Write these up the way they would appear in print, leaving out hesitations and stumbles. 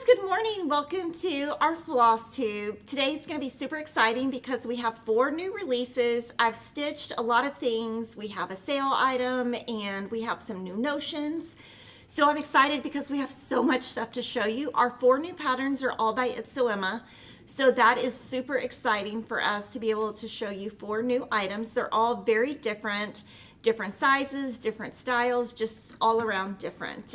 good morning. Welcome to our FlossTube. Today's going to be super exciting because we have 4 new releases. I've stitched a lot of things. We have a sale item and we have some new notions. So I'm excited because we have so much stuff to show you. Our 4 new patterns are all by It's So Emma. So that is super exciting for us to be able to show you 4 new items. They're all very different sizes, different styles, just all around different.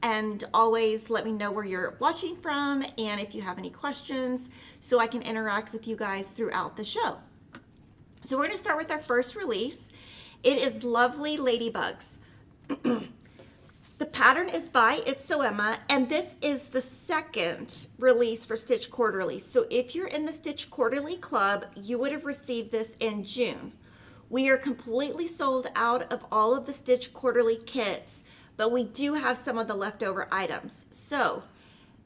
And always let me know where you're watching from and if you have any questions so I can interact with you guys throughout the show. So we're going to start with our first release. It is Lovely Ladybugs. The pattern is by It's So Emma, and this is the second release for Stitch Quarterly. So if you're in the Stitch Quarterly Club, you would have received this in June. We are completely sold out of all of the Stitch Quarterly kits, but we do have some of the leftover items. So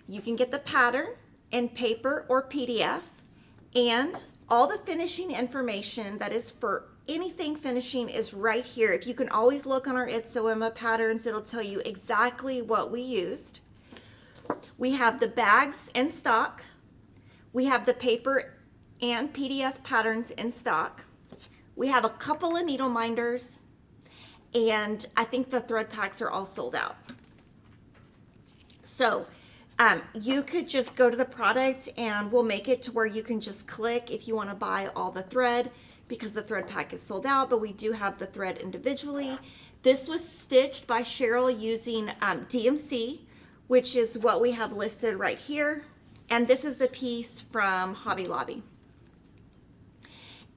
you can get the pattern in paper or PDF, and all the finishing information that is for anything finishing is right here. If you can always look on our It's So Emma patterns, it'll tell you exactly what we used. We have the bags in stock. We have the paper and PDF patterns in stock. We have a couple of needle minders, and I think the thread packs are all sold out. So you could just go to the product and we'll make it to where you can just click if you want to buy all the thread, because the thread pack is sold out, but we do have the thread individually. This was stitched by Cheryl using DMC, which is what we have listed right here. And this is a piece from Hobby Lobby.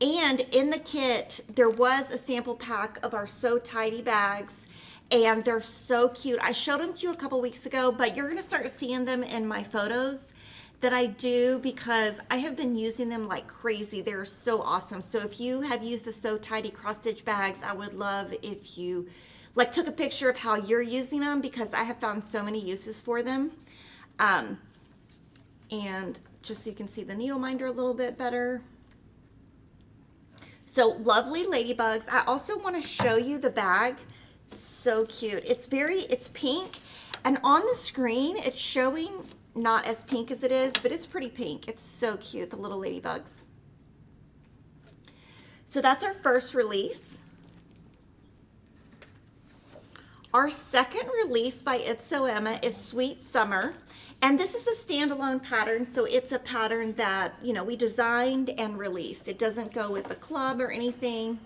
And in the kit, there was a sample pack of our So Tidy bags, and they're so cute. I showed them to you a couple weeks ago, but you're gonna start seeing them in my photos that I do because I have been using them like crazy. They're so awesome. So if you have used the So Tidy cross stitch bags, I would love if you took a picture of how you're using them, because I have found so many uses for them. And just so you can see the needle minder a little bit better. So Lovely Ladybugs. I also want to show you the bag. It's so cute. It's pink, and on the screen it's showing not as pink as it is, but it's pretty pink. It's so cute, the little ladybugs. So that's our first release. Our second release by It's So Emma is Sweet Summer. And this is a standalone pattern, so it's a pattern that, you know, we designed and released. It doesn't go with the club or anything.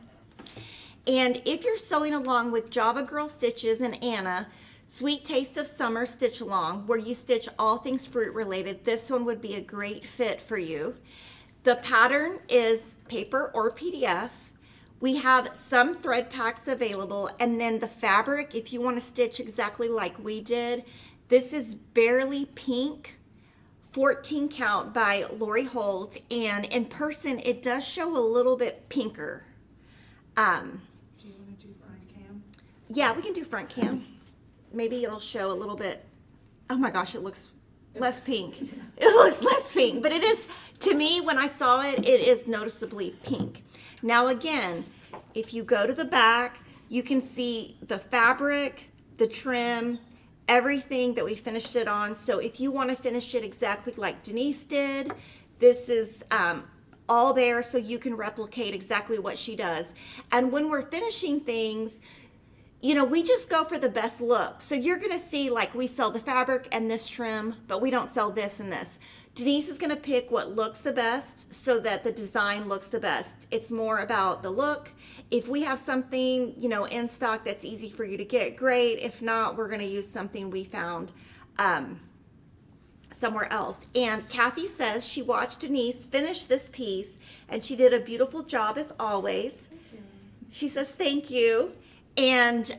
And if you're sewing along with Java Girl Stitches and Anna, Sweet Taste of Summer Stitch Along, where you stitch all things fruit related, this one would be a great fit for you. The pattern is paper or PDF. We have some thread packs available, and then the fabric, if you want to stitch exactly like we did, this is Barely Pink, 14 count by Lori Holt, and in person it does show a little bit pinker. Do you want to do front cam? Yeah, we can do front cam. Maybe it'll show a little bit. Oh my gosh, it looks less pink. Yeah. It looks less pink, but it is, to me, when I saw it, it is noticeably pink. Now again, if you go to the back, you can see the fabric, the trim, everything that we finished it on. So if you want to finish it exactly like Denise did, this is all there, so you can replicate exactly what she does. And when we're finishing things, you know, we just go for the best look. So you're going to see, like, we sell the fabric and this trim, but we don't sell this and this. Denise is going to pick what looks the best so that the design looks the best. It's more about the look. If we have something, you know, in stock that's easy for you to get, great. If not, we're going to use something we found somewhere else. And Kathy says she watched Denise finish this piece and she did a beautiful job as always. She says thank you. And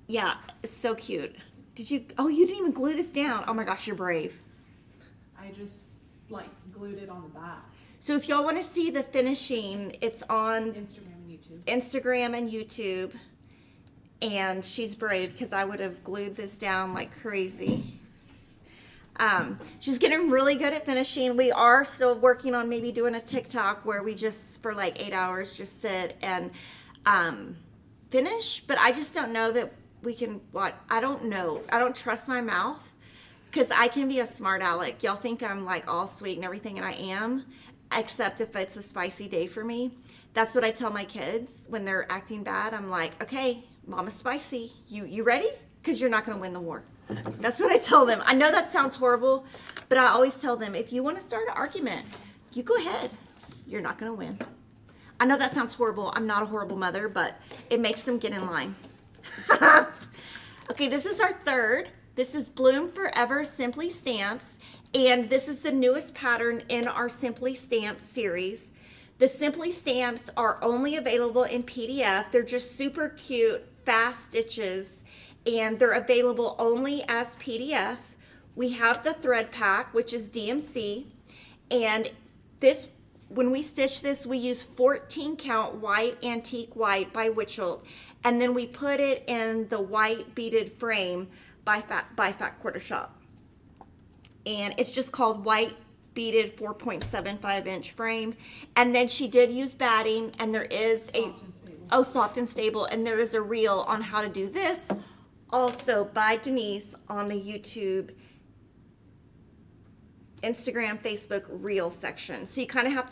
yeah, it's so cute. Did you, oh, you didn't even glue this down. Oh my gosh, you're brave. I just glued it on the back. So if y'all want to see the finishing, it's on Instagram and YouTube. And she's brave, because I would have glued this down like crazy. She's getting really good at finishing. We are still working on maybe doing a TikTok where we just, for like 8 hours, just sit and finish. But I just don't know that what? I don't know. I don't trust my mouth because I can be a smart aleck. Y'all think I'm like all sweet and everything, and I am, except if it's a spicy day for me. That's what I tell my kids when they're acting bad. I'm like, okay, Mama's spicy. You ready? Because you're not going to win the war. That's what I tell them. I know that sounds horrible, but I always tell them, if you want to start an argument, you go ahead. You're not going to win. I know that sounds horrible. I'm not a horrible mother, but it makes them get in line. Okay, this is our third. This is Bloom Forever Simply Stamps, and this is the newest pattern in our Simply Stamps series. The Simply Stamps are only available in PDF. They're just super cute, fast stitches, and they're available only as PDF. We have the thread pack, which is DMC, and this, when we stitch this, we use 14 count white antique white by Witchelt, and then we put it in the white beaded frame by Fat Quarter Shop. And it's just called white beaded 4.75 inch frame. And then she did use batting, and there is soft and stable, and there is a reel on how to do this, also by Denise on the YouTube, Instagram, Facebook reel section. So you kind of have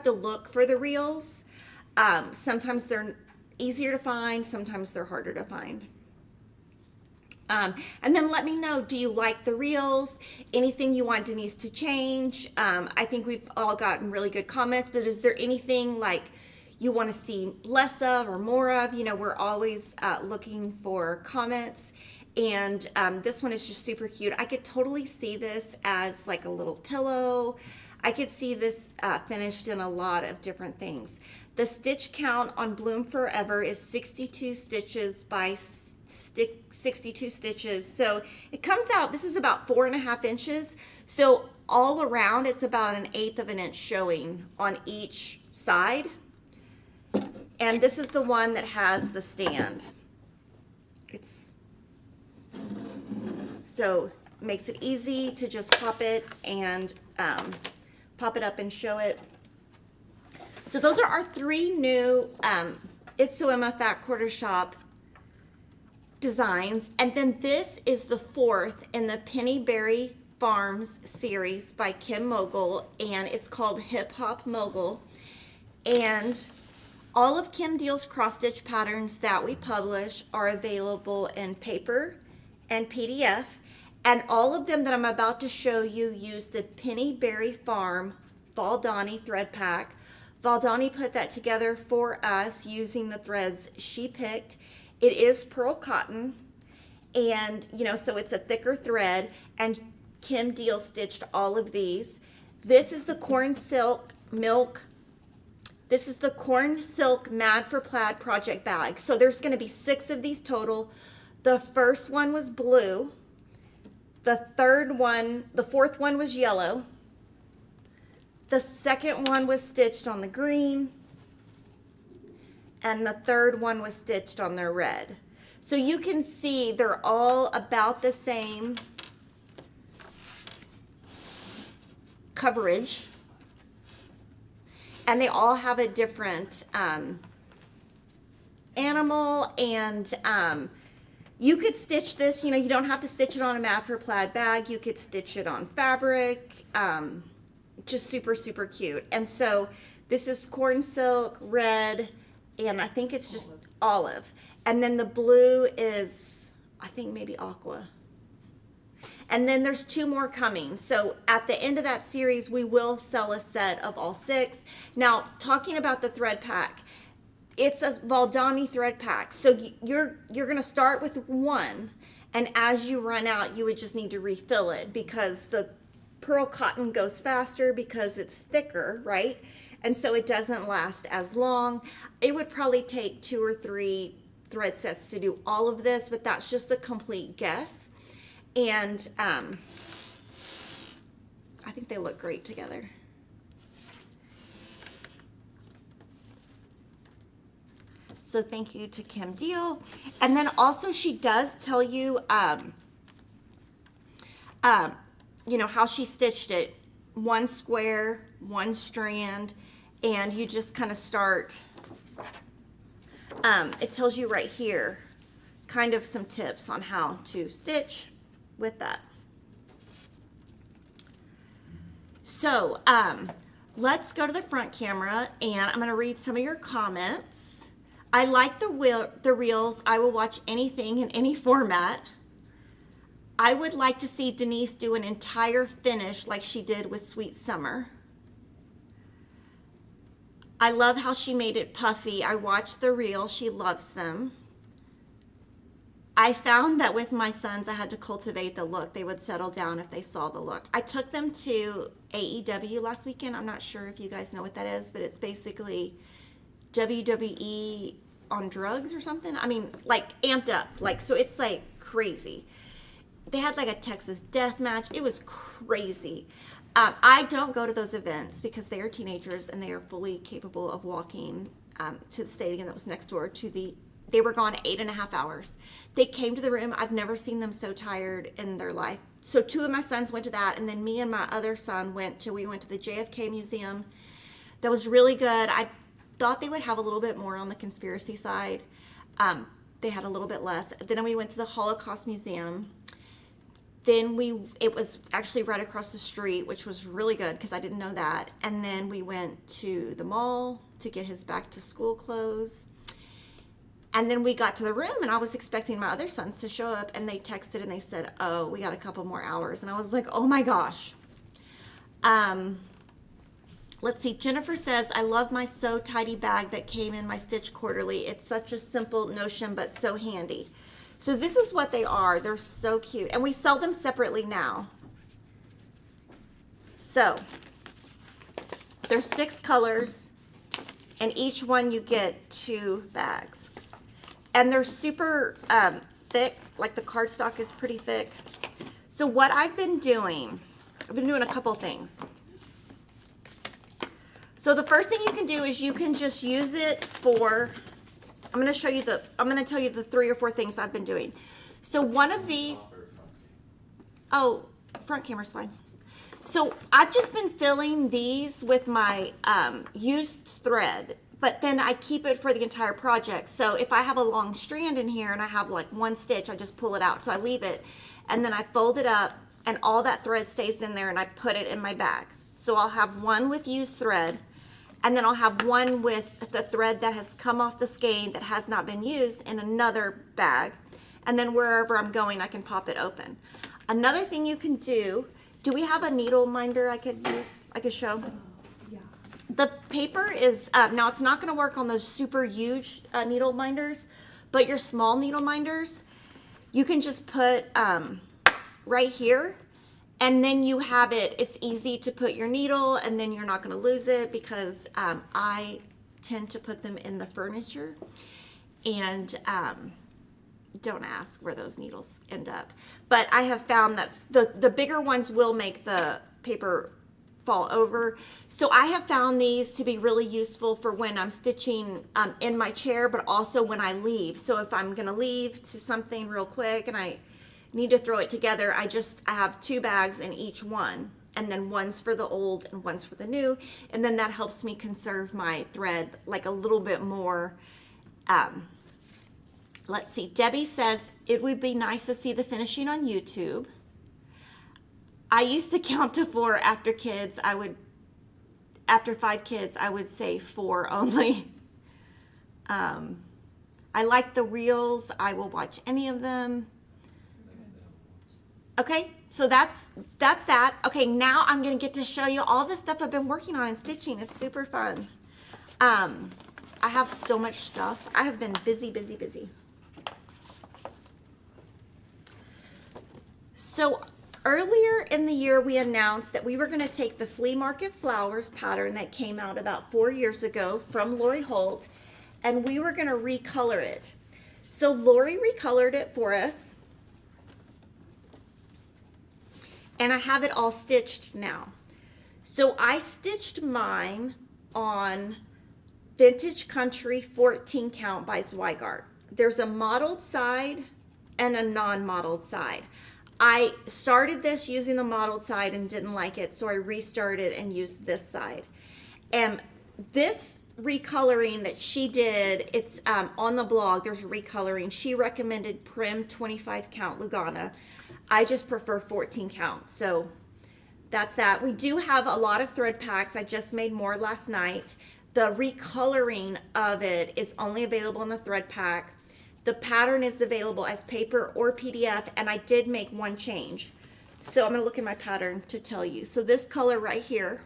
to look for the reels. Sometimes they're easier to find, sometimes they're harder to find. And then let me know, do you like the reels? Anything you want Denise to change? I think we've all gotten really good comments, but is there anything like you want to see less of or more of? You know, we're always looking for comments. And this one is just super cute. I could totally see this as like a little pillow. I could see this finished in a lot of different things. The stitch count on Bloom Forever is 62 stitches by 62 stitches. So it comes out, this is about 4.5 inches. So all around, it's about 1/8 of an inch showing on each side. And this is the one that has the stand. So it makes it easy to just pop it and pop it up and show it. So those are our 3 new It's So Emma Fat Quarter Shop designs. And then this is the 4th in the Pennyberry Farms series by Kim Mogul, and it's called Hip Hop Mogul. And all of Kim Deal's cross stitch patterns that we publish are available in paper and PDF, and all of them that I'm about to show you use the Pennyberry Farm Valdani thread pack. Valdani put that together for us using the threads she picked. It is pearl cotton, and you know, so it's a thicker thread, and Kim Deal stitched all of these. This is the corn silk milk. This is the corn silk Mad for Plaid project bag. So there's going to be 6 of these total. The first one was blue. The fourth one was yellow. The second one was stitched on the green. And the third one was stitched on the red. So you can see they're all about the same coverage. And they all have a different animal, and you could stitch this, you know, you don't have to stitch it on a Mad for Plaid bag. You could stitch it on fabric. Just super, super cute. And so this is corn silk, red, and I think it's just olive. And then the blue is, I think maybe aqua. And then there's 2 more coming. So at the end of that series, we will sell a set of all 6. Now, talking about the thread pack, it's a Valdani thread pack. So you're going to start with 1, and as you run out, you would just need to refill it, because the pearl cotton goes faster because it's thicker, right? And so it doesn't last as long. It would probably take 2 or 3 thread sets to do all of this, but that's just a complete guess. And I think they look great together. So thank you to Kim Deal. And then also she does tell you, you know, how she stitched it. 1 square, 1 strand, and you just kind of start, it tells you right here kind of some tips on how to stitch with that. So let's go to the front camera, and I'm going to read some of your comments. I like the reels. I will watch anything in any format. I would like to see Denise do an entire finish like she did with Sweet Summer. I love how she made it puffy. I watched the reel. She loves them. I found that with my sons, I had to cultivate the look. They would settle down if they saw the look. I took them to AEW last weekend. I'm not sure if you guys know what that is, but it's basically WWE on drugs or something. I mean, like amped up. Like, so it's like crazy. They had like a Texas death match. It was crazy. I don't go to those events because they are teenagers and they are fully capable of walking to the stadium that was next door to the. They were gone 8.5 hours. They came to the room. I've never seen them so tired in their life. So 2 of my sons went to that, and then me and my other son we went to the JFK Museum. That was really good. I thought they would have a little bit more on the conspiracy side. They had a little bit less. Then we went to the Holocaust Museum. Then it was actually right across the street, which was really good because I didn't know that. And then we went to the mall to get his back to school clothes. And then we got to the room, and I was expecting my other sons to show up, and they texted and they said, oh, we got a couple more hours. And I was like, oh my gosh. Let's see. Jennifer says, I love my So Tidy bag that came in my Stitch Quarterly. It's such a simple notion, but so handy. So this is what they are. They're so cute. And we sell them separately now. So there's 6 colors, and each one you get 2 bags. And they're super thick, like the cardstock is pretty thick. So what I've been doing a couple things. So the first thing you can do is you can just use it for, I'm going to tell you the 3 or 4 things I've been doing. So one of these, oh, front camera's fine. So I've just been filling these with my used thread, but then I keep it for the entire project. So if I have a long strand in here and I have like 1 stitch, I just pull it out. So I leave it, and then I fold it up, and all that thread stays in there, and I put it in my bag. So I'll have 1 with used thread, and then I'll have 1 with the thread that has come off the skein that has not been used in another bag. And then wherever I'm going, I can pop it open. Another thing you can do we have a needle minder I could use? I could show? Yeah. The paper is, now it's not going to work on those super huge needle minders, but your small needle minders, you can just put right here, and then you have it. It's easy to put your needle, and then you're not going to lose it because I tend to put them in the furniture, and don't ask where those needles end up. But I have found that the bigger ones will make the paper fall over. So I have found these to be really useful for when I'm stitching in my chair, but also when I leave. So if I'm going to leave to something real quick and I need to throw it together, I have 2 bags in each one, and then one's for the old and one's for the new, and then that helps me conserve my thread like a little bit more. Let's see. Debbie says it would be nice to see the finishing on YouTube. I used to count to 4 after kids. After 5 kids, I would say 4 only. I like the reels. I will watch any of them. Okay, so that's that. Okay, now I'm gonna get to show you all the stuff I've been working on and stitching. It's super fun. I have so much stuff. I have been busy. So earlier in the year, we announced that we were going to take the Flea Market Flowers pattern that came out about 4 years ago from Lori Holt, and we were going to recolor it. So Lori recolored it for us, and I have it all stitched now. So I stitched mine on Vintage Country 14 count by Zweigart. There's a modeled side and a non-modeled side. I started this using the modeled side and didn't like it, so I restarted and used this side. And this recoloring that she did, it's on the blog, there's a recoloring. She recommended Prim 25 count Lugana. I just prefer 14 count. So that's that. We do have a lot of thread packs. I just made more last night. The recoloring of it is only available in the thread pack. The pattern is available as paper or PDF, and I did make one change. So I'm going to look at my pattern to tell you. So this color right here,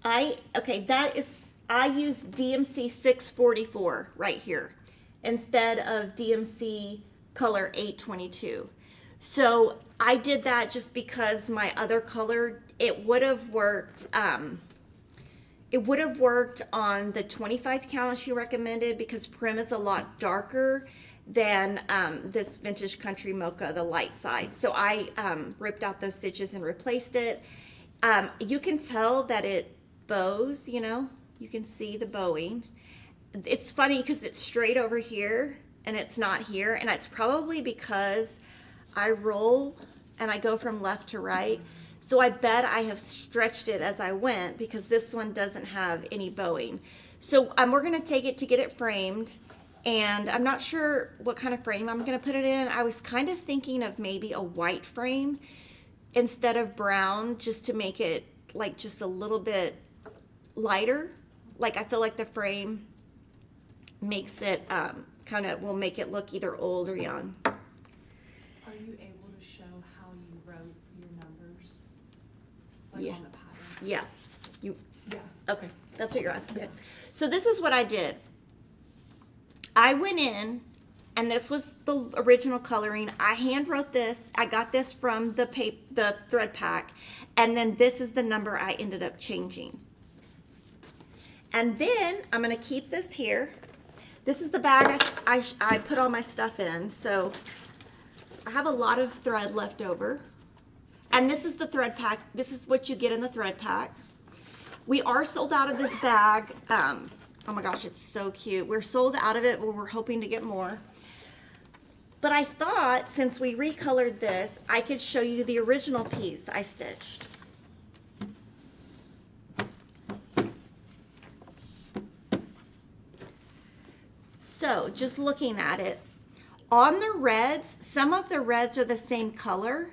I use DMC 644 right here instead of DMC color 822. So I did that just because my other color, it would have worked. It would have worked on the 25 count she recommended because Prim is a lot darker than this Vintage Country Mocha, the light side. So I ripped out those stitches and replaced it. You can tell that it bows, you know, you can see the bowing. It's funny because it's straight over here and it's not here, and it's probably because I roll and I go from left to right. So I bet I have stretched it as I went because this one doesn't have any bowing. So we're going to take it to get it framed, and I'm not sure what kind of frame I'm going to put it in. I was kind of thinking of maybe a white frame instead of brown, just to make it like just a little bit lighter. Like I feel like the frame makes it will make it look either old or young. Are you able to show how you wrote your numbers? Like Yeah. on the pattern? Yeah. Yeah. Okay, that's what you're asking. Okay. So this is what I did. I went in, and this was the original coloring. I hand wrote this. I got this from the thread pack, and then this is the number I ended up changing. And then I'm going to keep this here. This is the bag I put all my stuff in. So I have a lot of thread left over. And this is the thread pack. This is what you get in the thread pack. We are sold out of this bag. Oh my gosh, it's so cute. We're sold out of it, but we're hoping to get more. But I thought since we recolored this, I could show you the original piece I stitched. So just looking at it, on the reds, some of the reds are the same color,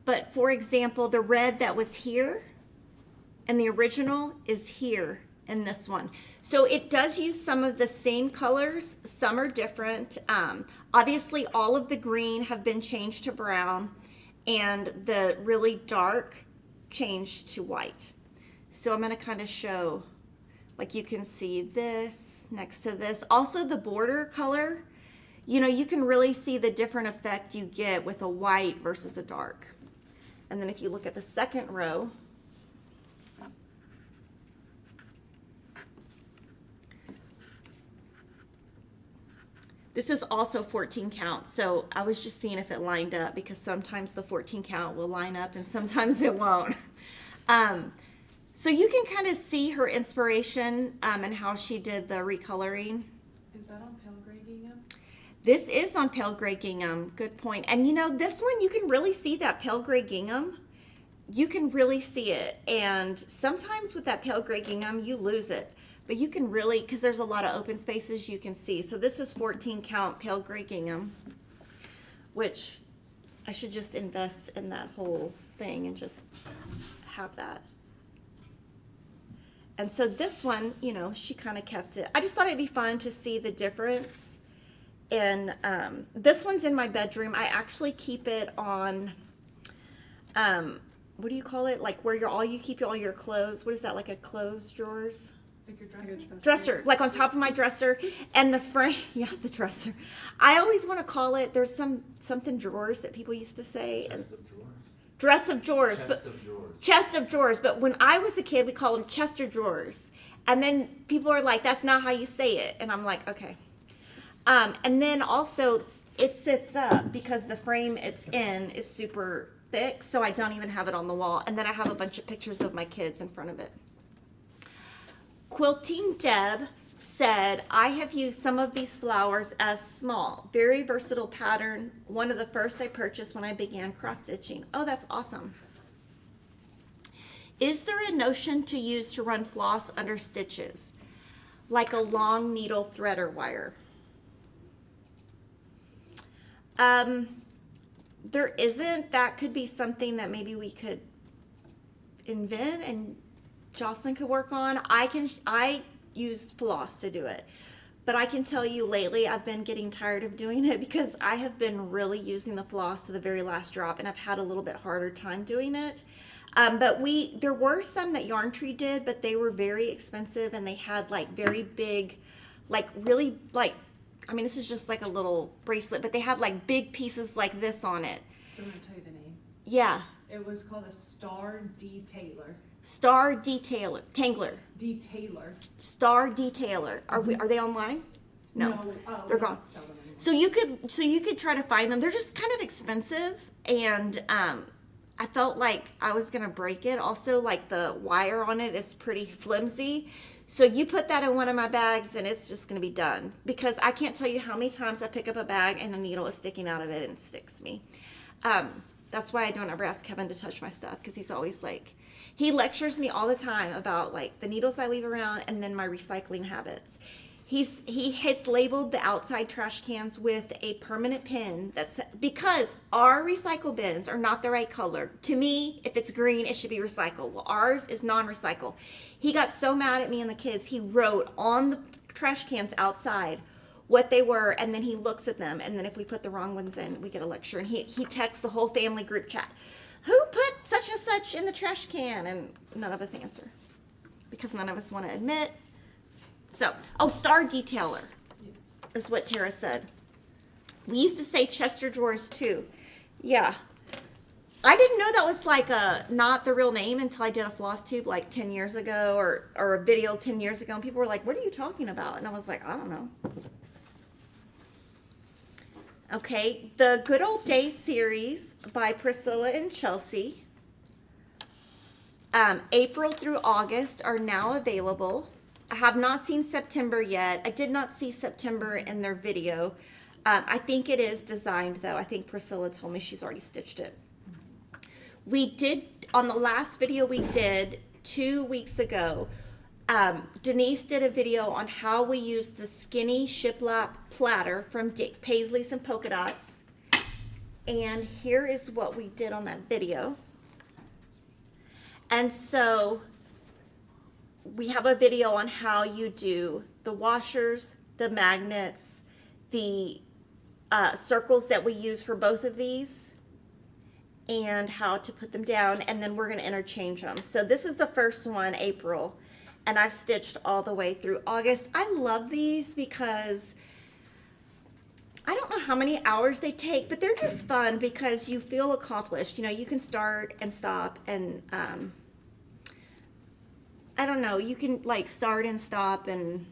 but for example, the red that was here and the original is here in this one. So it does use some of the same colors, some are different. Obviously all of the green have been changed to brown, and the really dark changed to white. So I'm gonna kind of show, like you can see this next to this. Also the border color, you know, you can really see the different effect you get with a white versus a dark. And then if you look at the second row, this is also 14 count. So I was just seeing if it lined up, because sometimes the 14 count will line up and sometimes it won't. So you can kind of see her inspiration and how she did the recoloring. Is that on pale gray gingham? This is on pale gray gingham. Good point. And you know, this one you can really see that pale gray gingham. You can really see it. And sometimes with that pale gray gingham, you lose it. But you can really, because there's a lot of open spaces you can see. So this is 14 count pale gray gingham, which I should just invest in that whole thing and just have that. And so this one, you know, she kind of kept it. I just thought it'd be fun to see the difference. And this one's in my bedroom. I actually keep it on, what do you call it? Like where you keep all your clothes. What is that, like a clothes drawers? Like your dresser? Dresser, like on top of my dresser. And the frame, yeah, the dresser. I always want to call it, there's something drawers that people used to say. Chest of drawers. Dress of drawers. Chest of drawers. Chest of drawers. But when I was a kid, we called them Chester drawers. And then people are like, that's not how you say it. And I'm like, okay. And then also it sits up because the frame it's in is super thick. So I don't even have it on the wall. And then I have a bunch of pictures of my kids in front of it. Quilting Deb said, I have used some of these flowers as small, very versatile pattern. One of the first I purchased when I began cross stitching. Oh, that's awesome. Is there a notion to use to run floss under stitches, like a long needle thread or wire? There isn't. That could be something that maybe we could invent and Jocelyn could work on. I use floss to do it. But I can tell you lately I've been getting tired of doing it because I have been really using the floss to the very last drop, and I've had a little bit harder time doing it. But there were some that Yarn Tree did, but they were very expensive, and they had like very big, like really like, I mean, this is just like a little bracelet, but they had like big pieces like this on it. Do you want me to tell you the name? Yeah. It was called a Star Detailer. Star Detailer. Tangler. Detailer. Star Detailer. Are they online? No. They're gone. Sell them anymore. So you could try to find them. They're just kind of expensive, and I felt like I was gonna break it. Also, like the wire on it is pretty flimsy. So you put that in one of my bags and it's just gonna be done. Because I can't tell you how many times I pick up a bag and a needle is sticking out of it and it sticks me. That's why I don't ever ask Kevin to touch my stuff, because he's always like, he lectures me all the time about like the needles I leave around and then my recycling habits. He has labeled the outside trash cans with a permanent pin because our recycle bins are not the right color. To me, if it's green, it should be recycled. Well, ours is non-recycle. He got so mad at me and the kids, he wrote on the trash cans outside what they were, and then he looks at them, and then if we put the wrong ones in, we get a lecture. And he texts the whole family group chat, who put such and such in the trash can? And none of us answer because none of us want to admit. So, Star Detailer Yes. is what Tara said. We used to say Chester drawers too. Yeah. I didn't know that was like not the real name until I did a FlossTube like 10 years ago or a video 10 years ago, and people were like, what are you talking about? And I was like, I don't know. Okay, the Good Old Days series by Priscilla and Chelsea. April through August are now available. I have not seen September yet. I did not see September in their video. I think it is designed though. I think Priscilla told me she's already stitched it. We did, on the last video we did 2 weeks ago, Denise did a video on how we use the skinny shiplap platter from Paisleys and Polka Dots. And here is what we did on that video. And so we have a video on how you do the washers, the magnets, the circles that we use for both of these, and how to put them down, and then we're going to interchange them. So this is the first one, April, and I've stitched all the way through August. I love these because I don't know how many hours they take, but they're just fun because you feel accomplished. You know, you can start and stop, and I don't know, you can like start and stop and,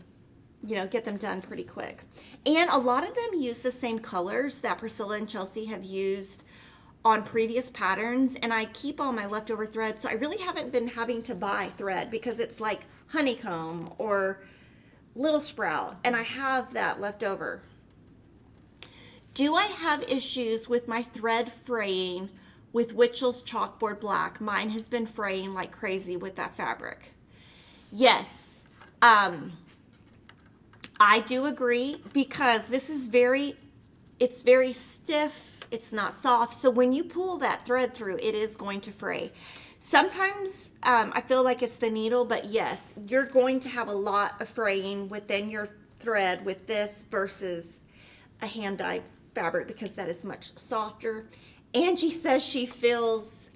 you know, get them done pretty quick. And a lot of them use the same colors that Priscilla and Chelsea have used on previous patterns, and I keep all my leftover thread, so I really haven't been having to buy thread because it's like honeycomb or little sprout, and I have that left over. Do I have issues with my thread fraying with Witchell's chalkboard black? Mine has been fraying like crazy with that fabric. Yes, I do agree, because this is it's very stiff. It's not soft. So when you pull that thread through, it is going to fray. Sometimes I feel like it's the needle, but yes, you're going to have a lot of fraying within your thread with this versus a hand-dyed fabric, because that is much softer. Angie says she feels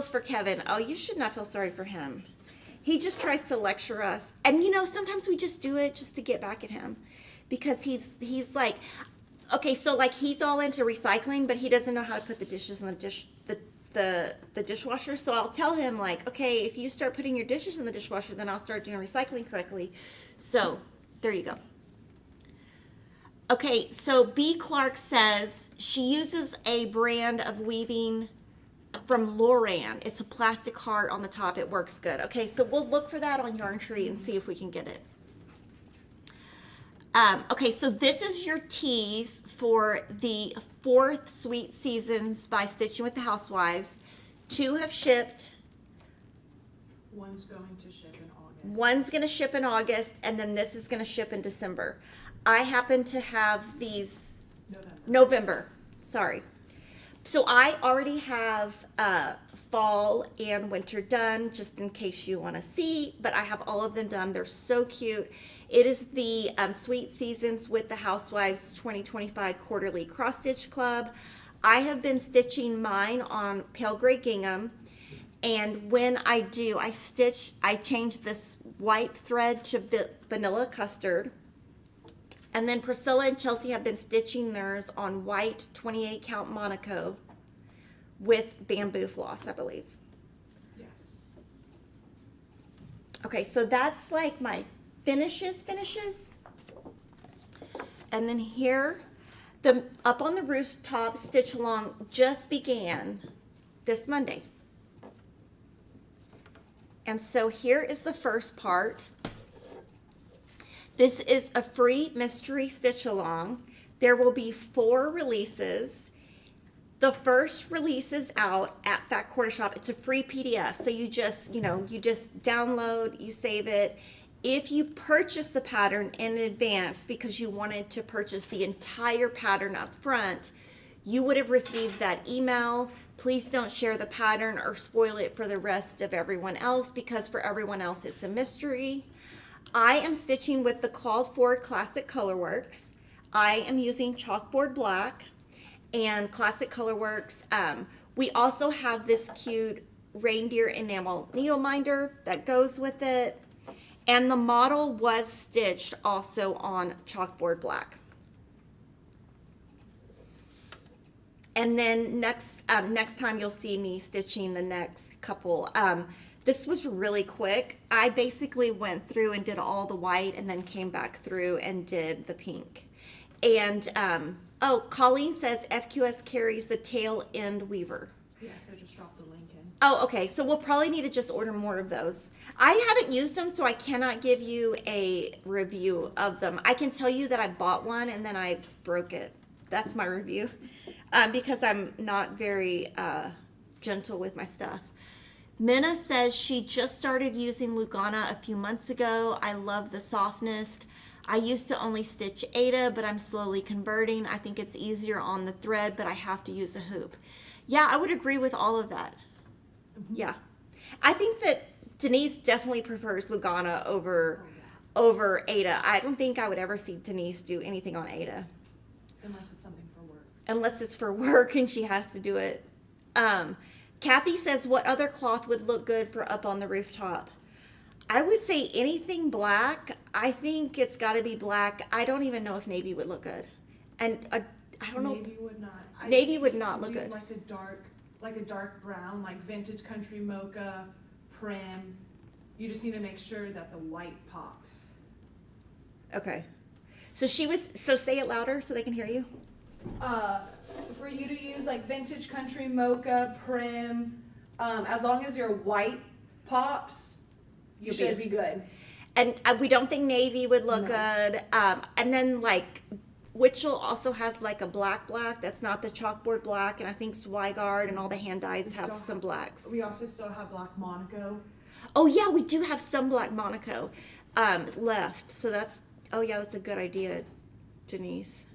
for Kevin. Oh, you should not feel sorry for him. He just tries to lecture us. And you know, sometimes we just do it just to get back at him, because he's like, okay, so like he's all into recycling, but he doesn't know how to put the dishes in the dishwasher. So I'll tell him like, okay, if you start putting your dishes in the dishwasher, then I'll start doing recycling correctly. So there you go. Okay, so B. Clark says she uses a brand of weaving from Loran. It's a plastic heart on the top. It works good. Okay, so we'll look for that on Yarn Tree and see if we can get it. Okay, so this is your tease for the 4th Sweet Seasons by Stitching with the Housewives 2 have shipped. One's going to ship in August. One's going to ship in August, and then this is going to ship in December. I happen to have these November. Sorry. So I already have fall and winter done, just in case you want to see, but I have all of them done. They're so cute. It is the Sweet Seasons with the Housewives 2025 Quarterly Cross Stitch Club. I have been stitching mine on pale gray gingham, and when I do, I change this white thread to vanilla custard. And then Priscilla and Chelsea have been stitching theirs on white 28 count Monaco with bamboo floss, I believe. Yes. Okay, so that's like my finishes. And then here, the Up on the Rooftop Stitch Along just began this Monday. And so here is the first part. This is a free mystery stitch along. There will be 4 releases. The first release is out at Fat Quarter Shop. It's a free PDF. So you just download, you save it. If you purchase the pattern in advance because you wanted to purchase the entire pattern up front, you would have received that email. Please don't share the pattern or spoil it for the rest of everyone else, because for everyone else it's a mystery. I am stitching with the called for Classic Colorworks. I am using chalkboard black and Classic Colorworks. We also have this cute reindeer enamel needle minder that goes with it. And the model was stitched also on chalkboard black. And then next time you'll see me stitching the next couple. This was really quick. I basically went through and did all the white and then came back through and did the pink. And, oh, Colleen says FQS carries the tail end weaver. Yes, I just dropped the link in. Oh, okay. So we'll probably need to just order more of those. I haven't used them, so I cannot give you a review of them. I can tell you that I bought one and then I broke it. That's my review. Because I'm not very gentle with my stuff. Minna says she just started using Lugana a few months ago. I love the softness. I used to only stitch Ada, but I'm slowly converting. I think it's easier on the thread, but I have to use a hoop. Yeah, I would agree with all of that. Mm-hmm. Yeah. I think that Denise definitely prefers Lugana over Ada. I don't think I would ever see Denise do anything on Ada. Unless it's something for work. Unless it's for work and she has to do it. Kathy says, what other cloth would look good for Up on the Rooftop? I would say anything black. I think it's got to be black. I don't even know if navy would look good. And I don't know. Navy would not. Navy would not look good. Like a dark brown, like vintage country mocha, prim. You just need to make sure that the white pops. Okay. So say it louder so they can hear you. For you to use like vintage country mocha, prim, as long as your white pops, you should be good. And we don't think navy would look good. And then like Witchell also has like a black that's not the chalkboard black, and I think Swigard and all the hand dyes have some blacks. We also still have black Monaco. Oh yeah, we do have some black Monaco left. So that's a good idea, Denise.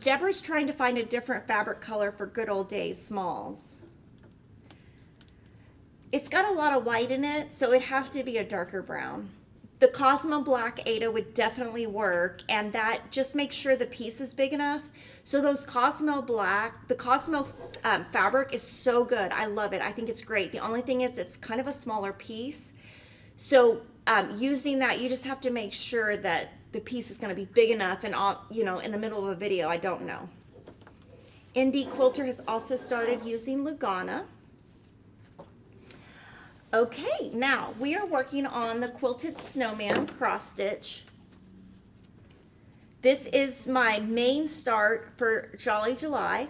Deborah's trying to find a different fabric color for Good Old Days smalls. It's got a lot of white in it, so it'd have to be a darker brown. The Cosmo Black Ada would definitely work, and that just makes sure the piece is big enough. So those Cosmo Black, the Cosmo fabric is so good. I love it. I think it's great. The only thing is it's kind of a smaller piece. So using that, you just have to make sure that the piece is going to be big enough, and in the middle of a video, I don't know. Indie Quilter has also started using Lugana. Okay, now we are working on the Quilted Snowman cross stitch. This is my main start for Jolly July,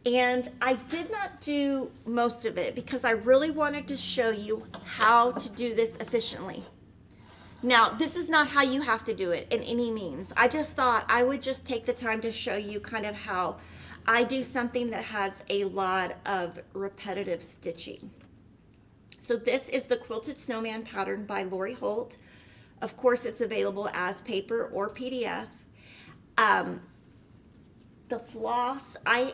and I did not do most of it because I really wanted to show you how to do this efficiently. Now, this is not how you have to do it in any means. I just thought I would just take the time to show you kind of how I do something that has a lot of repetitive stitching. So this is the Quilted Snowman pattern by Lori Holt. Of course, it's available as paper or PDF. The floss, I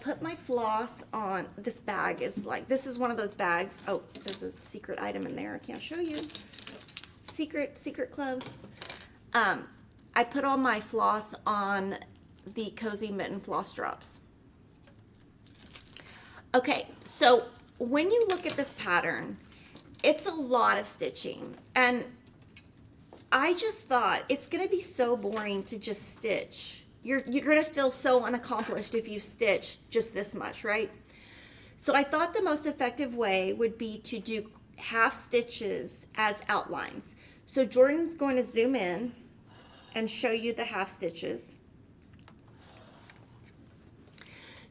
put my floss on, this bag is like, this is one of those bags. Oh, there's a secret item in there. I can't show you. Secret club. I put all my floss on the Cozy Mitten floss drops. Okay, so when you look at this pattern, it's a lot of stitching, and I just thought it's gonna be so boring to just stitch. You're gonna feel so unaccomplished if you stitch just this much, right? So I thought the most effective way would be to do half stitches as outlines. So Jordan's going to zoom in and show you the half stitches.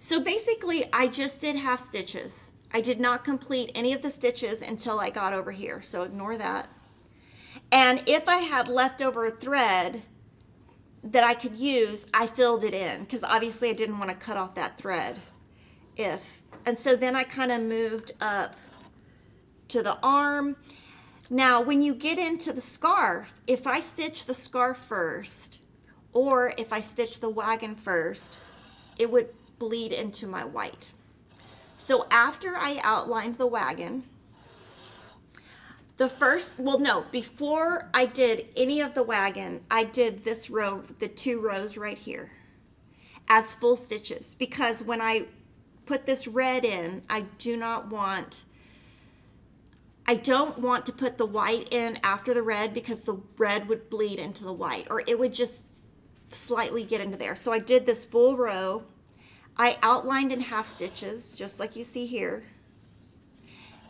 So basically, I just did half stitches. I did not complete any of the stitches until I got over here, so ignore that. And if I had leftover thread that I could use, I filled it in, because obviously I didn't want to cut off that thread. And so then I kind of moved up to the arm. Now, when you get into the scarf, if I stitch the scarf first, or if I stitch the wagon first, it would bleed into my white. So after I outlined the wagon, before I did any of the wagon, I did this row, the 2 rows right here, as full stitches, because when I put this red in, I don't want to put the white in after the red, because the red would bleed into the white, or it would just slightly get into there. So I did this full row. I outlined in half stitches, just like you see here.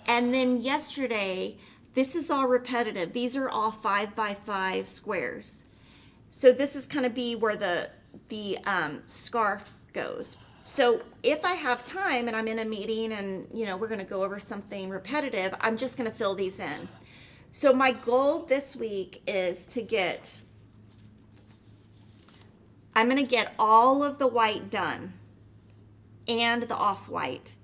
And then yesterday, this is all repetitive. These are all 5 by 5 squares. So this is kind of be where the scarf goes. So if I have time and I'm in a meeting and, we're going to go over something repetitive, I'm just going to fill these in. So my goal this week is I'm going to get all of the white done, and the off-white,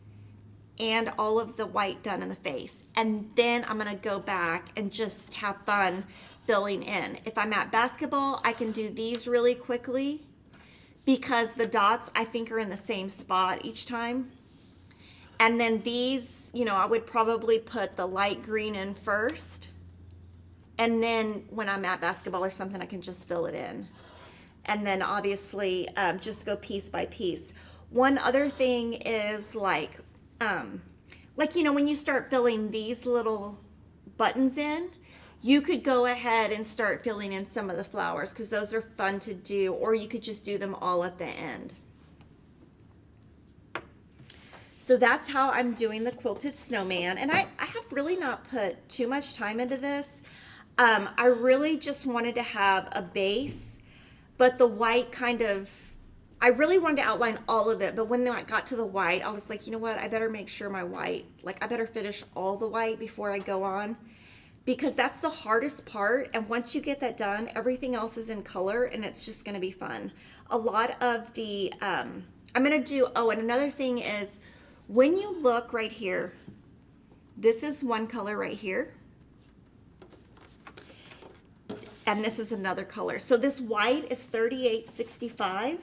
and all of the white done in the face. And then I'm going to go back and just have fun filling in. If I'm at basketball, I can do these really quickly, because the dots, I think, are in the same spot each time. And then these, I would probably put the light green in first. And then when I'm at basketball or something, I can just fill it in. And then obviously just go piece by piece. One other thing is when you start filling these little buttons in, you could go ahead and start filling in some of the flowers, because those are fun to do, or you could just do them all at the end. So that's how I'm doing the Quilted Snowman. And I have really not put too much time into this. I really just wanted to have a base, but the white I really wanted to outline all of it, but when I got to the white, I was like, you know what, I better make sure my white, I better finish all the white before I go on, because that's the hardest part. And once you get that done, everything else is in color, and it's just going to be fun. A lot of the, I'm going to do, and another thing is, when you look right here, this is one color right here, and this is another color. So this white is 38.65.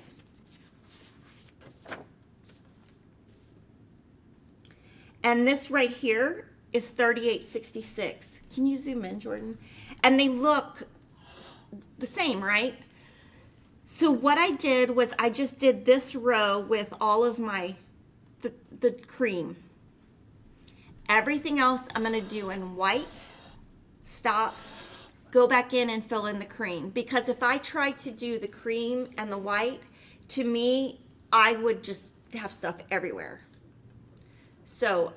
And this right here is 38.66. Can you zoom in, Jordan? And they look the same, right? So what I did was I just did this row with all of the cream. Everything else I'm going to do in white, stop, go back in and fill in the cream. Because if I tried to do the cream and the white, to me, I would just have stuff everywhere. So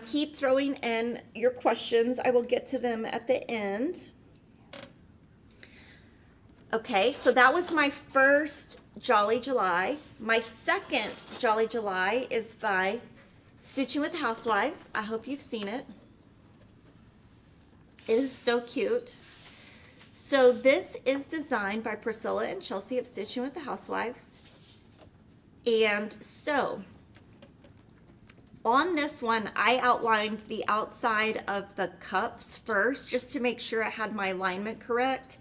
keep throwing in your questions. I will get to them at the end. Okay, so that was my first Jolly July. My second Jolly July is by Stitching with Housewives. I hope you've seen it. It is so cute. So this is designed by Priscilla and Chelsea of Stitching with the Housewives. And so on this one, I outlined the outside of the cups first, just to make sure I had my alignment correct.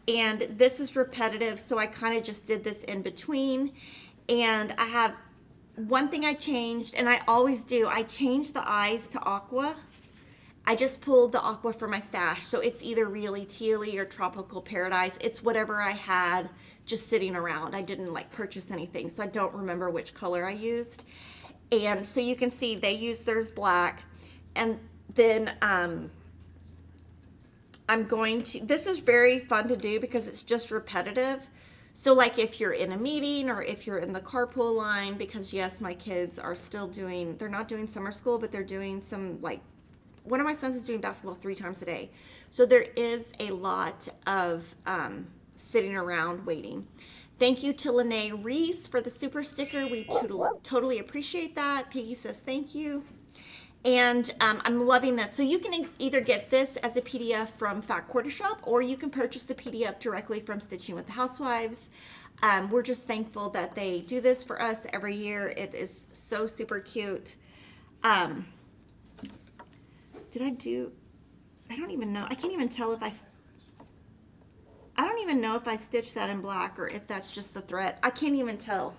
And this is repetitive, so I kind of just did this in between. And I have one thing I changed, and I always do, I change the eyes to aqua. I just pulled the aqua from my stash, so it's either really tealy or tropical paradise. It's whatever I had just sitting around. I didn't like purchase anything, so I don't remember which color I used. And so you can see they use theirs black. And then I'm going to, this is very fun to do because it's just repetitive. So like if you're in a meeting or if you're in the carpool line, because yes, my kids are still doing, they're not doing summer school, but they're doing some, like, one of my sons is doing basketball 3 times a day. So there is a lot of sitting around waiting. Thank you to Lene Reese for the super sticker. We totally appreciate that. Piggy says thank you. And I'm loving this. So you can either get this as a PDF from Fat Quarter Shop, or you can purchase the PDF directly from Stitching with the Housewives. We're just thankful that they do this for us every year. It is so super cute. Did I do, I don't even know. I can't even tell if I don't even know if I stitched that in black or if that's just the thread. I can't even tell.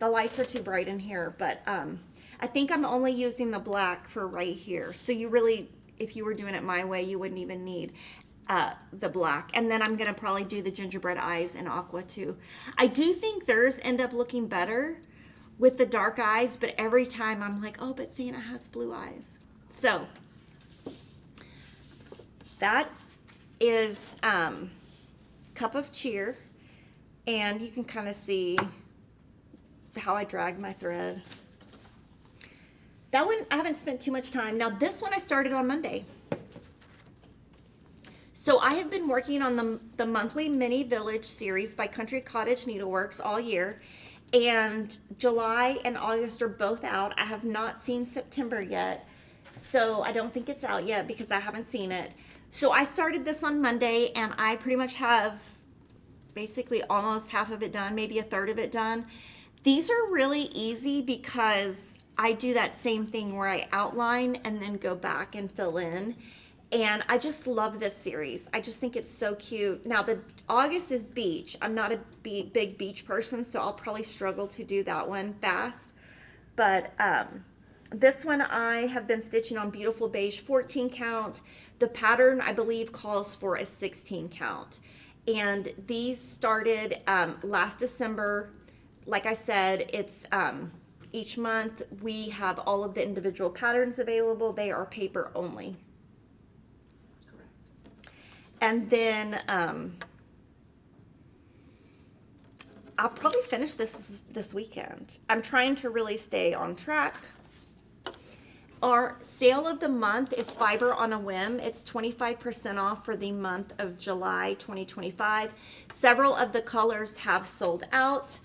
The lights are too bright in here, but I think I'm only using the black for right here. So you really, if you were doing it my way, you wouldn't even need the black. And then I'm gonna probably do the gingerbread eyes in aqua too. I do think theirs end up looking better with the dark eyes, but every time I'm like, oh, but Santa has blue eyes. So that is Cup of Cheer, and you can kind of see how I drag my thread. That one, I haven't spent too much time. Now this one I started on Monday. So I have been working on the monthly Mini Village series by Country Cottage Needleworks all year, and July and August are both out. I have not seen September yet, so I don't think it's out yet because I haven't seen it. So I started this on Monday, and I pretty much have basically almost half of it done, maybe a third of it done. These are really easy because I do that same thing where I outline and then go back and fill in. And I just love this series. I just think it's so cute. Now the August is beach. I'm not a big beach person, so I'll probably struggle to do that one fast. But this one I have been stitching on Beautiful Beige 14 count. The pattern, I believe, calls for a 16 count. And these started last December. Like I said, it's each month we have all of the individual patterns available. They are paper only. Correct. And then I'll probably finish this weekend. I'm trying to really stay on track. Our sale of the month is Fiber on a Whim. It's 25% off for the month of July 2025. Several of the colors have sold out.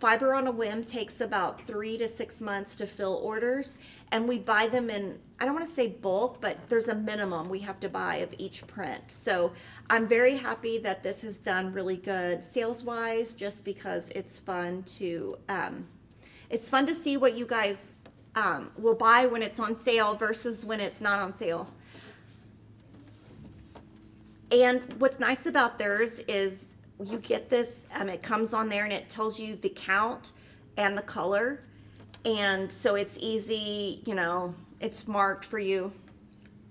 Fiber on a Whim takes about 3 to 6 months to fill orders, and we buy them in, I don't want to say bulk, but there's a minimum we have to buy of each print. So I'm very happy that this has done really good sales-wise, just because it's fun to see what you guys will buy when it's on sale versus when it's not on sale. And what's nice about theirs is you get this, it comes on there and it tells you the count and the color. And so it's easy, you know, it's marked for you.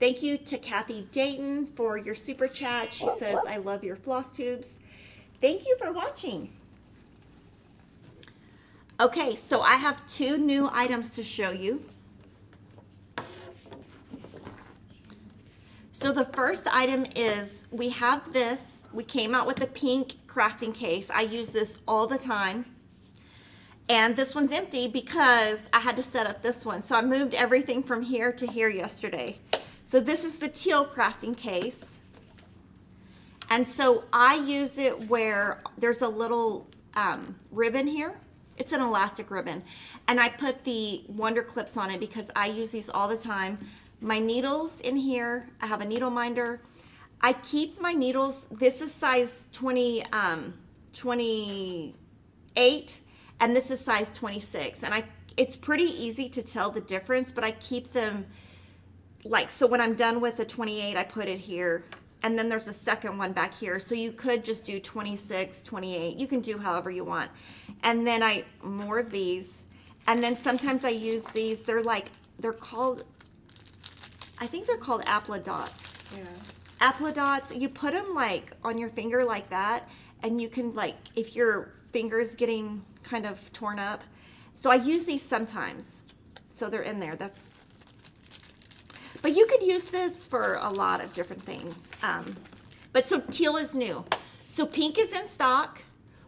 Thank you to Kathy Dayton for your super chat. She says, I love your floss tubes. Thank you for watching. Okay, so I have 2 new items to show you. So the first item is, we have this, we came out with a pink crafting case. I use this all the time. And this one's empty because I had to set up this one. So I moved everything from here to here yesterday. So this is the teal crafting case. And so I use it where there's a little ribbon here. It's an elastic ribbon, and I put the Wonder Clips on it because I use these all the time. My needles in here, I have a needle minder. I keep my needles, this is size 28, and this is size 26. And it's pretty easy to tell the difference, but I keep them like, so when I'm done with the 28, I put it here. And then there's a second one back here. So you could just do 26, 28. You can do however you want. And then more of these. And then sometimes I use these. They're called, I think they're called applidots. Yeah. Applidots, you put them like on your finger like that. And you can like, if your finger's getting kind of torn up. So I use these sometimes. So they're in there. But you could use this for a lot of different things. But so teal is new. So pink is in stock.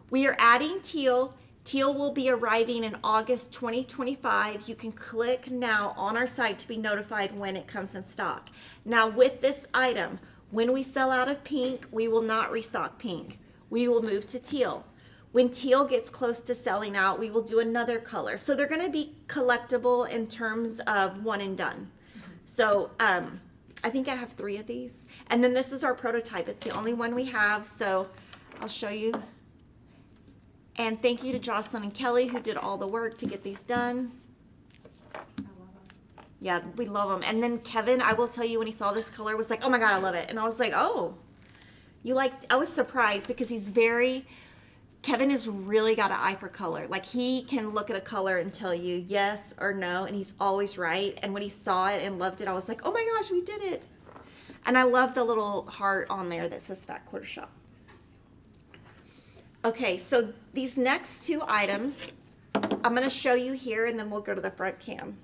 We are adding teal. Teal will be arriving in August 2025. You can click now on our site to be notified when it comes in stock. Now with this item, when we sell out of pink, we will not restock pink. We will move to teal. When teal gets close to selling out, we will do another color. So they're gonna be collectible in terms of one and done. So I think I have 3 of these. And then this is our prototype. It's the only one we have. So I'll show you. And thank you to Jocelyn and Kelly who did all the work to get these done. I love them. Yeah, we love them. And then Kevin, I will tell you, when he saw this color, was like, oh my God, I love it. And I was like, oh, I was surprised because Kevin has really got an eye for color. Like he can look at a color and tell you yes or no, and he's always right. And when he saw it and loved it, I was like, oh my gosh, we did it. And I love the little heart on there that says Fat Quarter Shop. Okay, so these next 2 items, I'm gonna show you here and then we'll go to the front cam.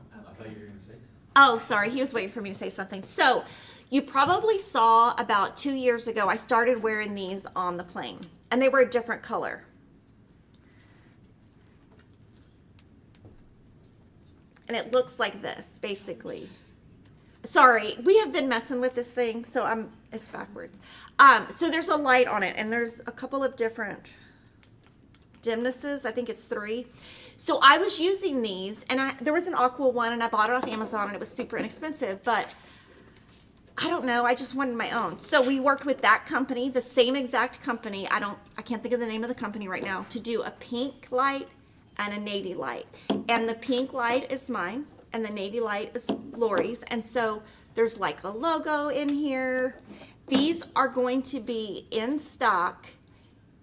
I thought you were going to say something. Oh, sorry, he was waiting for me to say something. So, you probably saw about 2 years ago, I started wearing these on the plane, and they were a different color. And it looks like this, basically. Sorry, we have been messing with this thing, so it's backwards. So there's a light on it, and there's a couple of different dimnesses. I think it's 3. So I was using these, and there was an aqua one, and I bought it off Amazon, and it was super inexpensive, but I don't know, I just wanted my own. So we worked with that company, the same exact company, I can't think of the name of the company right now, to do a pink light and a navy light. And the pink light is mine, and the navy light is Lori's. And so there's like a logo in here. These are going to be in stock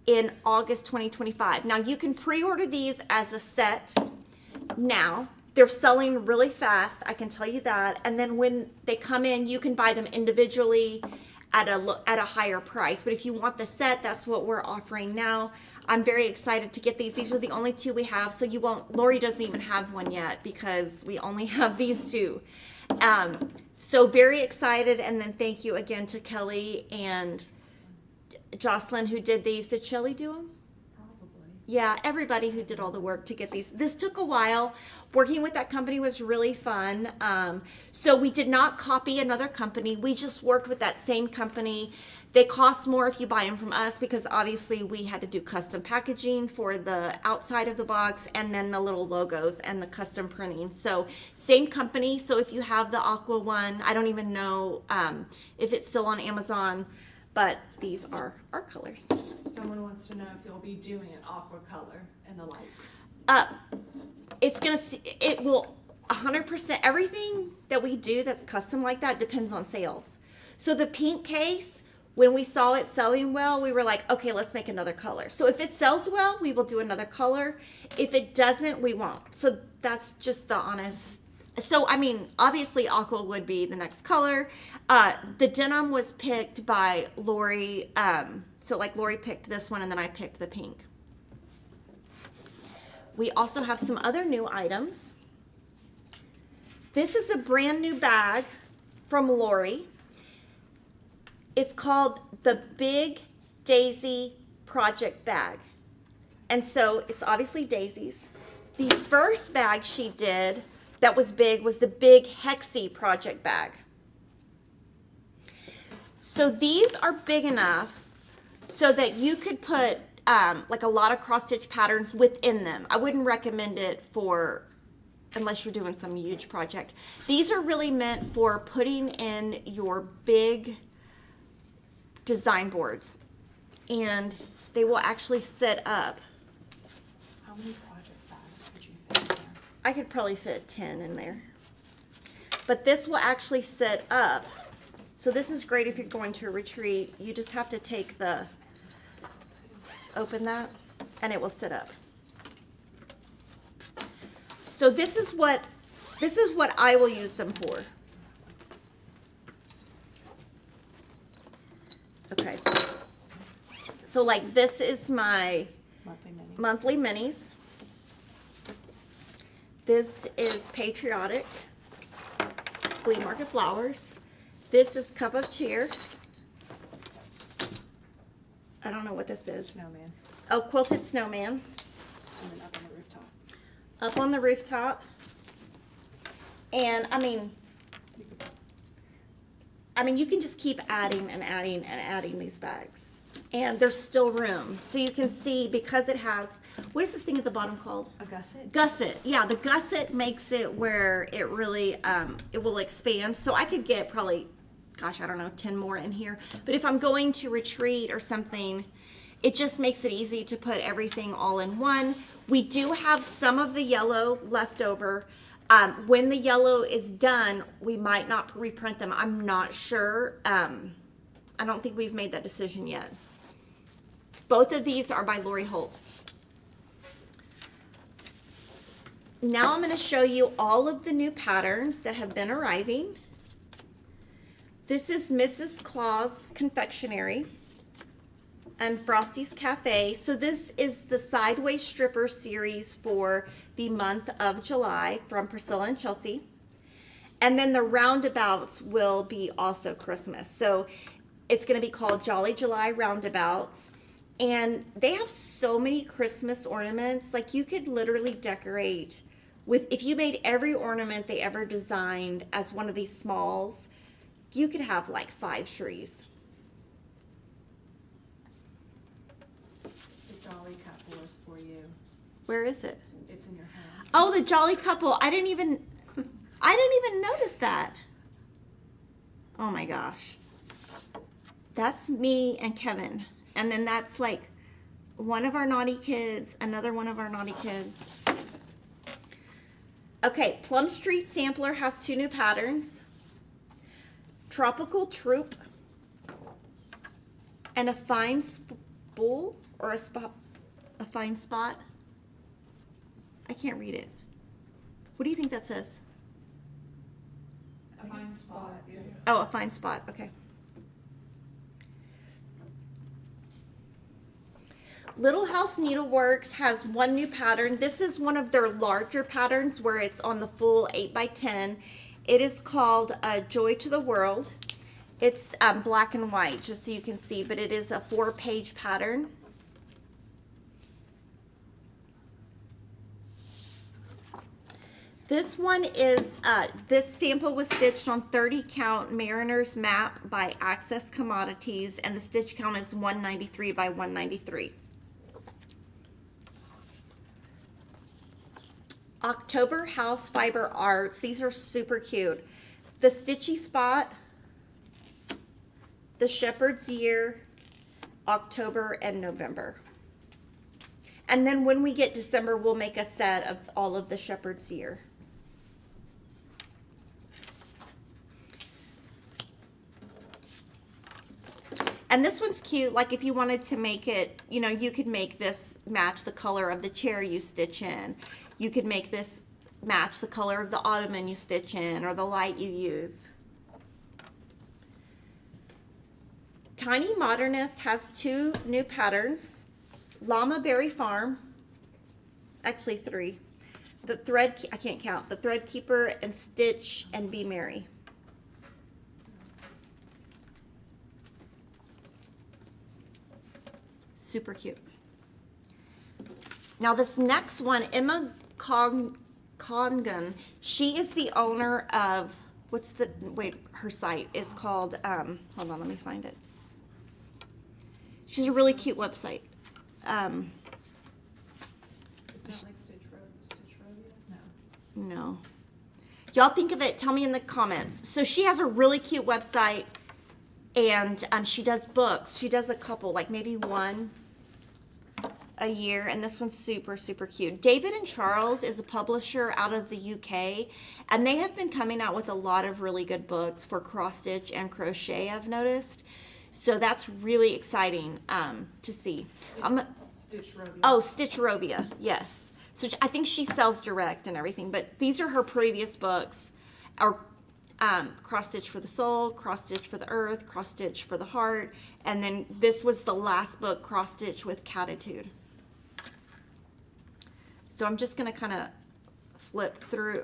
in August 2025. Now you can pre-order these as a set now. They're selling really fast, I can tell you that. And then when they come in, you can buy them individually at a higher price. But if you want the set, that's what we're offering now. I'm very excited to get these. These are the only 2 we have, so Lori doesn't even have one yet because we only have these 2. So very excited, and then thank you again to Kelly and Jocelyn who did these. Did Shelly do them? Probably. Yeah, everybody who did all the work to get these. This took a while. Working with that company was really fun. So we did not copy another company. We just worked with that same company. They cost more if you buy them from us because obviously we had to do custom packaging for the outside of the box and then the little logos and the custom printing. So same company. So if you have the aqua one, I don't even know if it's still on Amazon, but these are our colors. Someone wants to know if you'll be doing an aqua color in the lights. It will 100%, everything that we do that's custom like that depends on sales. So the pink case, when we saw it selling well, we were like, okay, let's make another color. So if it sells well, we will do another color. If it doesn't, we won't. So that's just the honest. So, I mean, obviously aqua would be the next color. The denim was picked by Lori. So like Lori picked this one and then I picked the pink. We also have some other new items. This is a brand new bag from Lori. It's called the Big Daisy Project Bag. And so it's obviously daisies. The first bag she did that was big was the Big Hexy Project Bag. So these are big enough so that you could put like a lot of cross stitch patterns within them. I wouldn't recommend it for unless you're doing some huge project. These are really meant for putting in your big design boards, and they will actually sit up. How many project bags would you fit in there? I could probably fit 10 in there. But this will actually sit up. So this is great if you're going to a retreat. You just have to take the, open that, and it will sit up. So this is what I will use them for. Okay. So like this is my monthly minis. This is Patriotic Flea Market Flowers. This is Cup of Cheer. I don't know what this is. Snowman. Oh, Quilted Snowman. And then up on the rooftop. Up on the rooftop. And I mean, you can just keep adding and adding and adding these bags. And there's still room. So you can see, because it has, what is this thing at the bottom called? A gusset. Gusset. Yeah, the gusset makes it where it really, it will expand. So I could get probably, gosh, I don't know, 10 more in here. But if I'm going to retreat or something, it just makes it easy to put everything all in one. We do have some of the yellow left over. When the yellow is done, we might not reprint them. I'm not sure. I don't think we've made that decision yet. Both of these are by Lori Holt. Now I'm going to show you all of the new patterns that have been arriving. This is Mrs. Claus Confectionery and Frosty's Cafe. So this is the Sideways Stripper series for the month of July from Priscilla and Chelsea. And then the roundabouts will be also Christmas. So it's going to be called Jolly July Roundabouts. And they have so many Christmas ornaments. Like you could literally decorate with, if you made every ornament they ever designed as one of these smalls, you could have like 5 trees. The Jolly Couple is for you. Where is it? It's in your hand. Oh, the Jolly Couple. I didn't even notice that. Oh my gosh. That's me and Kevin. And then that's like one of our naughty kids, another one of our naughty kids. Okay, Plum Street Sampler has 2 new patterns. Tropical Troop and a fine spool or a fine spot. I can't read it. What do you think that says? A fine spot. Yeah. Oh, a fine spot. Okay. Little House Needleworks has 1 new pattern. This is one of their larger patterns where it's on the full 8x10. It is called Joy to the World. It's black and white, just so you can see, but it is a 4-page pattern. This one is, this sample was stitched on 30 count Mariner's Map by Access Commodities, and the stitch count is 193 by 193. October House Fiber Arts. These are super cute. The Stitchy Spot, the Shepherd's Year, October and November. And then when we get December, we'll make a set of all of the Shepherd's Year. And this one's cute. Like if you wanted to make it, you know, you could make this match the color of the chair you stitch in. You could make this match the color of the ottoman you stitch in or the light you use. Tiny Modernist has 2 new patterns. Llama Berry Farm, actually 3. The Thread, I can't count, the Thread Keeper and Stitch and Be Merry. Super cute. Now this next one, Emma Congan, she is the owner of, her site is called, hold on, let me find it. She's a really cute website. It's not like Stitch Rodeo? No. No. Y'all think of it, tell me in the comments. So she has a really cute website, and she does books. She does a couple, like maybe one a year, and this one's super, super cute. David and Charles is a publisher out of the UK, and they have been coming out with a lot of really good books for cross stitch and crochet, I've noticed. So that's really exciting to see. Stitch Robia. Oh, Stitch Robia, yes. So I think she sells direct and everything, but these are her previous books. Or Cross Stitch for the Soul, Cross Stitch for the Earth, Cross Stitch for the Heart, and then this was the last book, Cross Stitch with Catitude. So I'm just gonna kind of flip through.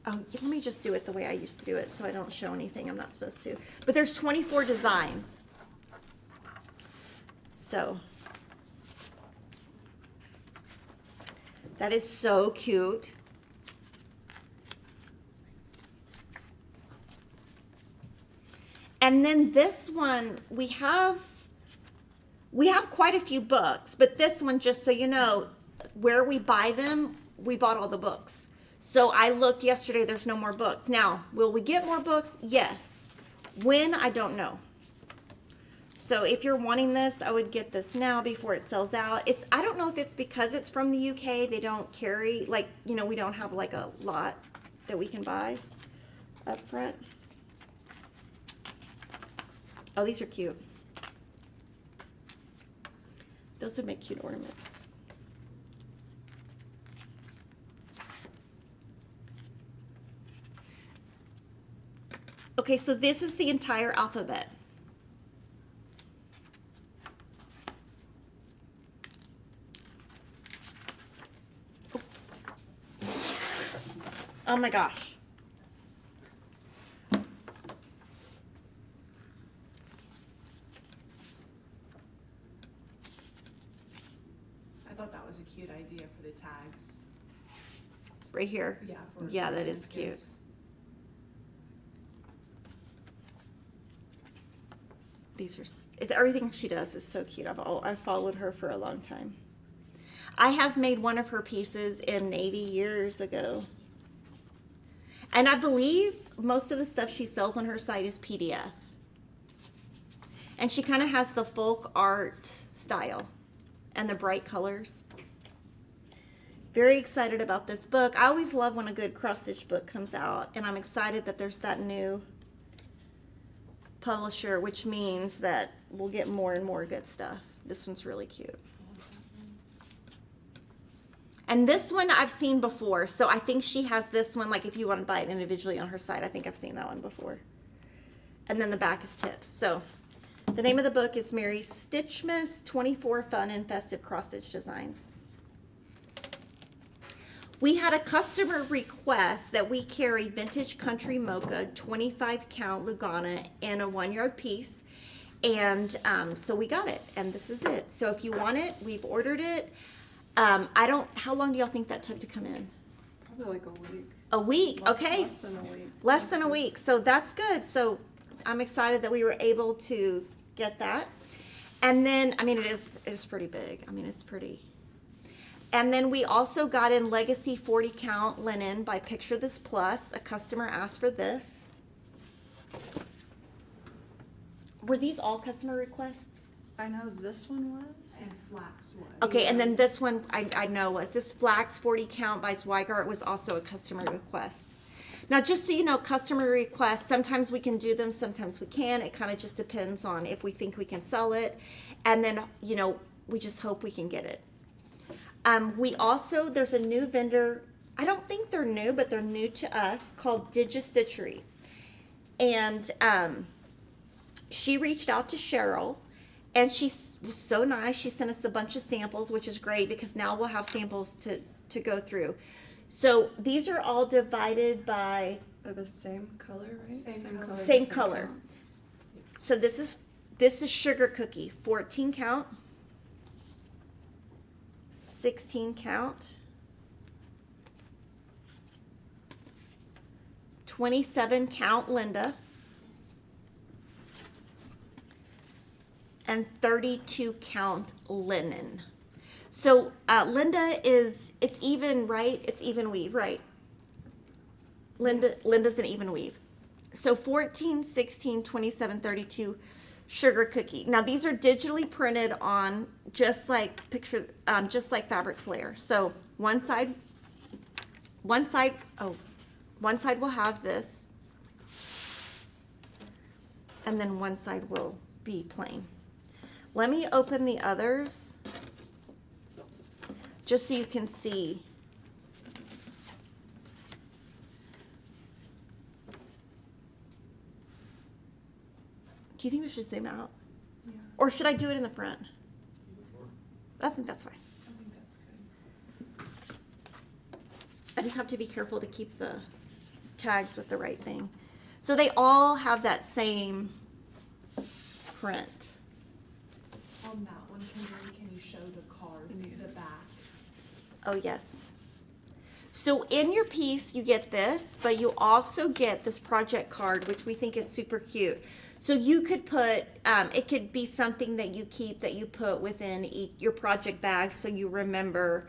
Oh, let me just do it the way I used to do it so I don't show anything I'm not supposed to. But there's 24 designs. So that is so cute. And then this one, we have quite a few books, but this one, just so you know, where we buy them, we bought all the books. So I looked yesterday, there's no more books. Now, will we get more books? Yes. When? I don't know. So if you're wanting this, I would get this now before it sells out. I don't know if it's because it's from the UK, they don't carry, like, you know, we don't have like a lot that we can buy up front. Oh, these are cute. Those would make cute ornaments. Okay, so this is the entire alphabet. Oh my gosh. I thought that was a cute idea for the tags. Right here. Yeah, that is cute. These are, everything she does is so cute. I've followed her for a long time. I have made one of her pieces in Navy years ago. And I believe most of the stuff she sells on her site is PDF. And she kind of has the folk art style and the bright colors. Very excited about this book. I always love when a good cross-stitch book comes out, and I'm excited that there's that new publisher, which means that we'll get more and more good stuff. This one's really cute. And this one I've seen before, so I think she has this one, like if you want to buy it individually on her site, I think I've seen that one before. And then the back is tips. So the name of the book is Mary Stitchmas 24 Fun and Festive Cross-Stitch Designs. We had a customer request that we carry vintage country mocha 25 count Lugana in a 1 yard piece. And so we got it, and this is it. So if you want it, we've ordered it. How long do y'all think that took to come in? Probably like a week. A week, okay. Less than a week. Less than a week, so that's good. So I'm excited that we were able to get that. And then, I mean, it is pretty big. I mean, it's pretty. And then we also got in Legacy 40 count linen by Picture This Plus. A customer asked for this. Were these all customer requests? I know this one was. And flax was. Okay, and then this one I know was this Flax 40 count by Zweigart was also a customer request. Now, just so you know, customer requests, sometimes we can do them, sometimes we can. It kind of just depends on if we think we can sell it. And then, you know, we just hope we can get it. There's a new vendor, I don't think they're new, but they're new to us, called Digistitchery. And she reached out to Cheryl, and she was so nice. She sent us a bunch of samples, which is great because now we'll have samples to go through. So these are all divided by... They're the same color, right? Same color. Same different color. counts. So this is Sugar Cookie, 14 count, 16 count, 27 count Linda, and 32 count linen. So Linda it's even, right? It's even weave, right? Linda's an even weave. So 14, 16, 27, 32 sugar cookie. Now these are digitally printed on just like just like fabric flare. So one side will have this, and then one side will be plain. Let me open the others just so you can see. Do you think we should zoom out? Yeah, Or should I do it in the front? I think that's fine. I think that's good. I just have to be careful to keep the tags with the right thing. So they all have that same print. On that one, Kimberly, can you show the card, the back? Oh, yes. So in your piece, you get this, but you also get this project card, which we think is super cute. So you could put, it could be something that you keep, that you put within your project bag so you remember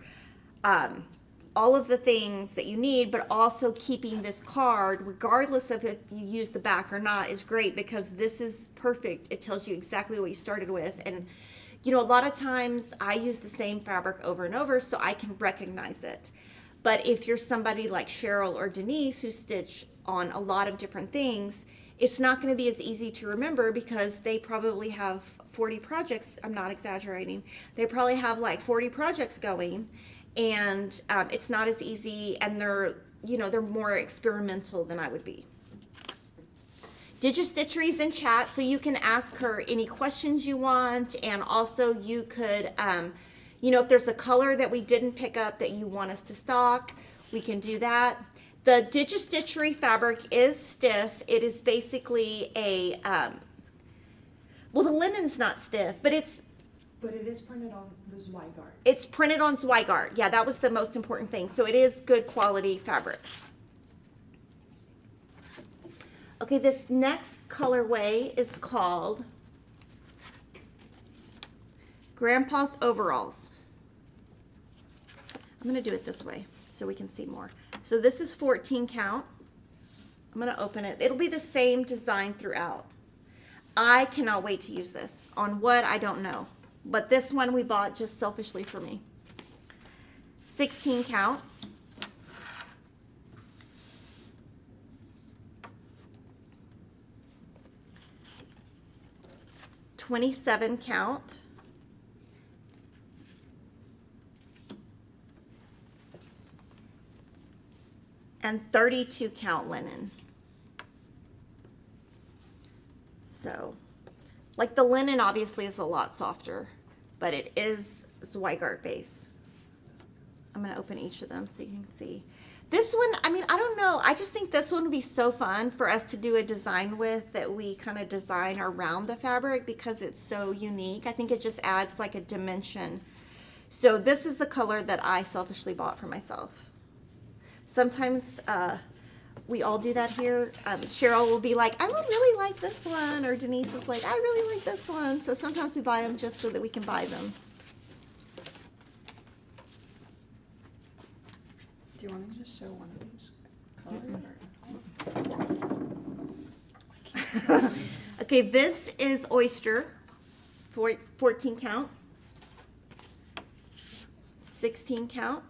all of the things that you need, but also keeping this card, regardless of if you use the back or not, is great because this is perfect. It tells you exactly what you started with. And, you know, a lot of times I use the same fabric over and over so I can recognize it. But if you're somebody like Cheryl or Denise who stitch on a lot of different things, it's not going to be as easy to remember because they probably have 40 projects. I'm not exaggerating. They probably have like 40 projects going, and it's not as easy, and they're more experimental than I would be. Digistitchery's in chat, so you can ask her any questions you want, and also you could, if there's a color that we didn't pick up that you want us to stock, we can do that. The digistitchery fabric is stiff. It is basically a, the linen's not stiff, but But it is printed on the Zweigart. it's printed on Zweigart. Yeah, that was the most important thing. So it is good quality fabric. Okay, this next colorway is called Grandpa's Overalls. I'm going to do it this way so we can see more. So this is 14 count. I'm going to open it. It'll be the same design throughout. I cannot wait to use this. On what, I don't know. But this one we bought just selfishly for me. 16 count. $27 count. And 32 count linen. So, like the linen obviously is a lot softer, but it is Zweigart base. I'm going to open each of them so you can see. This one, I mean, I don't know. I just think this one would be so fun for us to do a design with, that we kind of design around the fabric because it's so unique. I think it just adds like a dimension. So this is the color that I selfishly bought for myself. Sometimes we all do that here. Cheryl will be like, I would really like this one, or Denise is like, I really like this one. So sometimes we buy them just so that we can buy them. Do you want to just show one of each color? Okay, this is Oyster, 14 count, 16 count,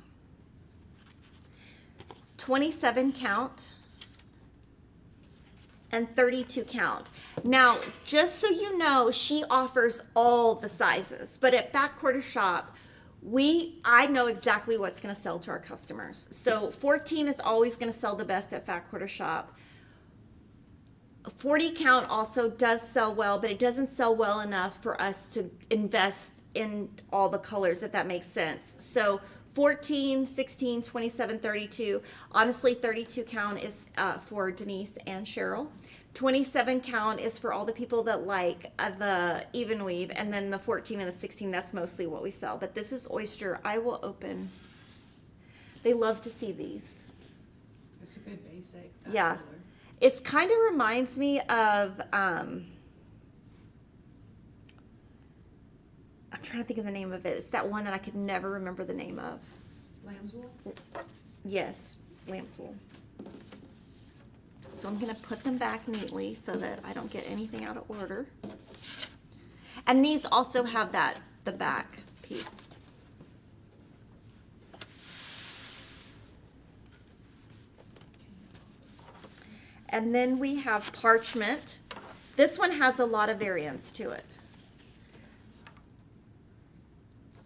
27 count, and 32 count. Now, just so you know, she offers all the sizes, but at Back Quarter Shop, I know exactly what's going to sell to our customers. So 14 is always going to sell the best at Back Quarter Shop. 40 count also does sell well, but it doesn't sell well enough for us to invest in all the colors, if that makes sense. So 14, 16, 27, 32. Honestly, 32 count is for Denise and Cheryl. 27 count is for all the people that like the even weave, and then the 14 and the 16, that's mostly what we sell. But this is Oyster. I will open. They love to see these. It's a good basic. Yeah. color. It's kind of reminds me of, I'm trying to think of the name of it. It's that one that I could never remember the name of. Lamb's wool. Yes, lamb's wool. So I'm going to put them back neatly so that I don't get anything out of order. And these also have the back piece. And then we have parchment. This one has a lot of variants to it.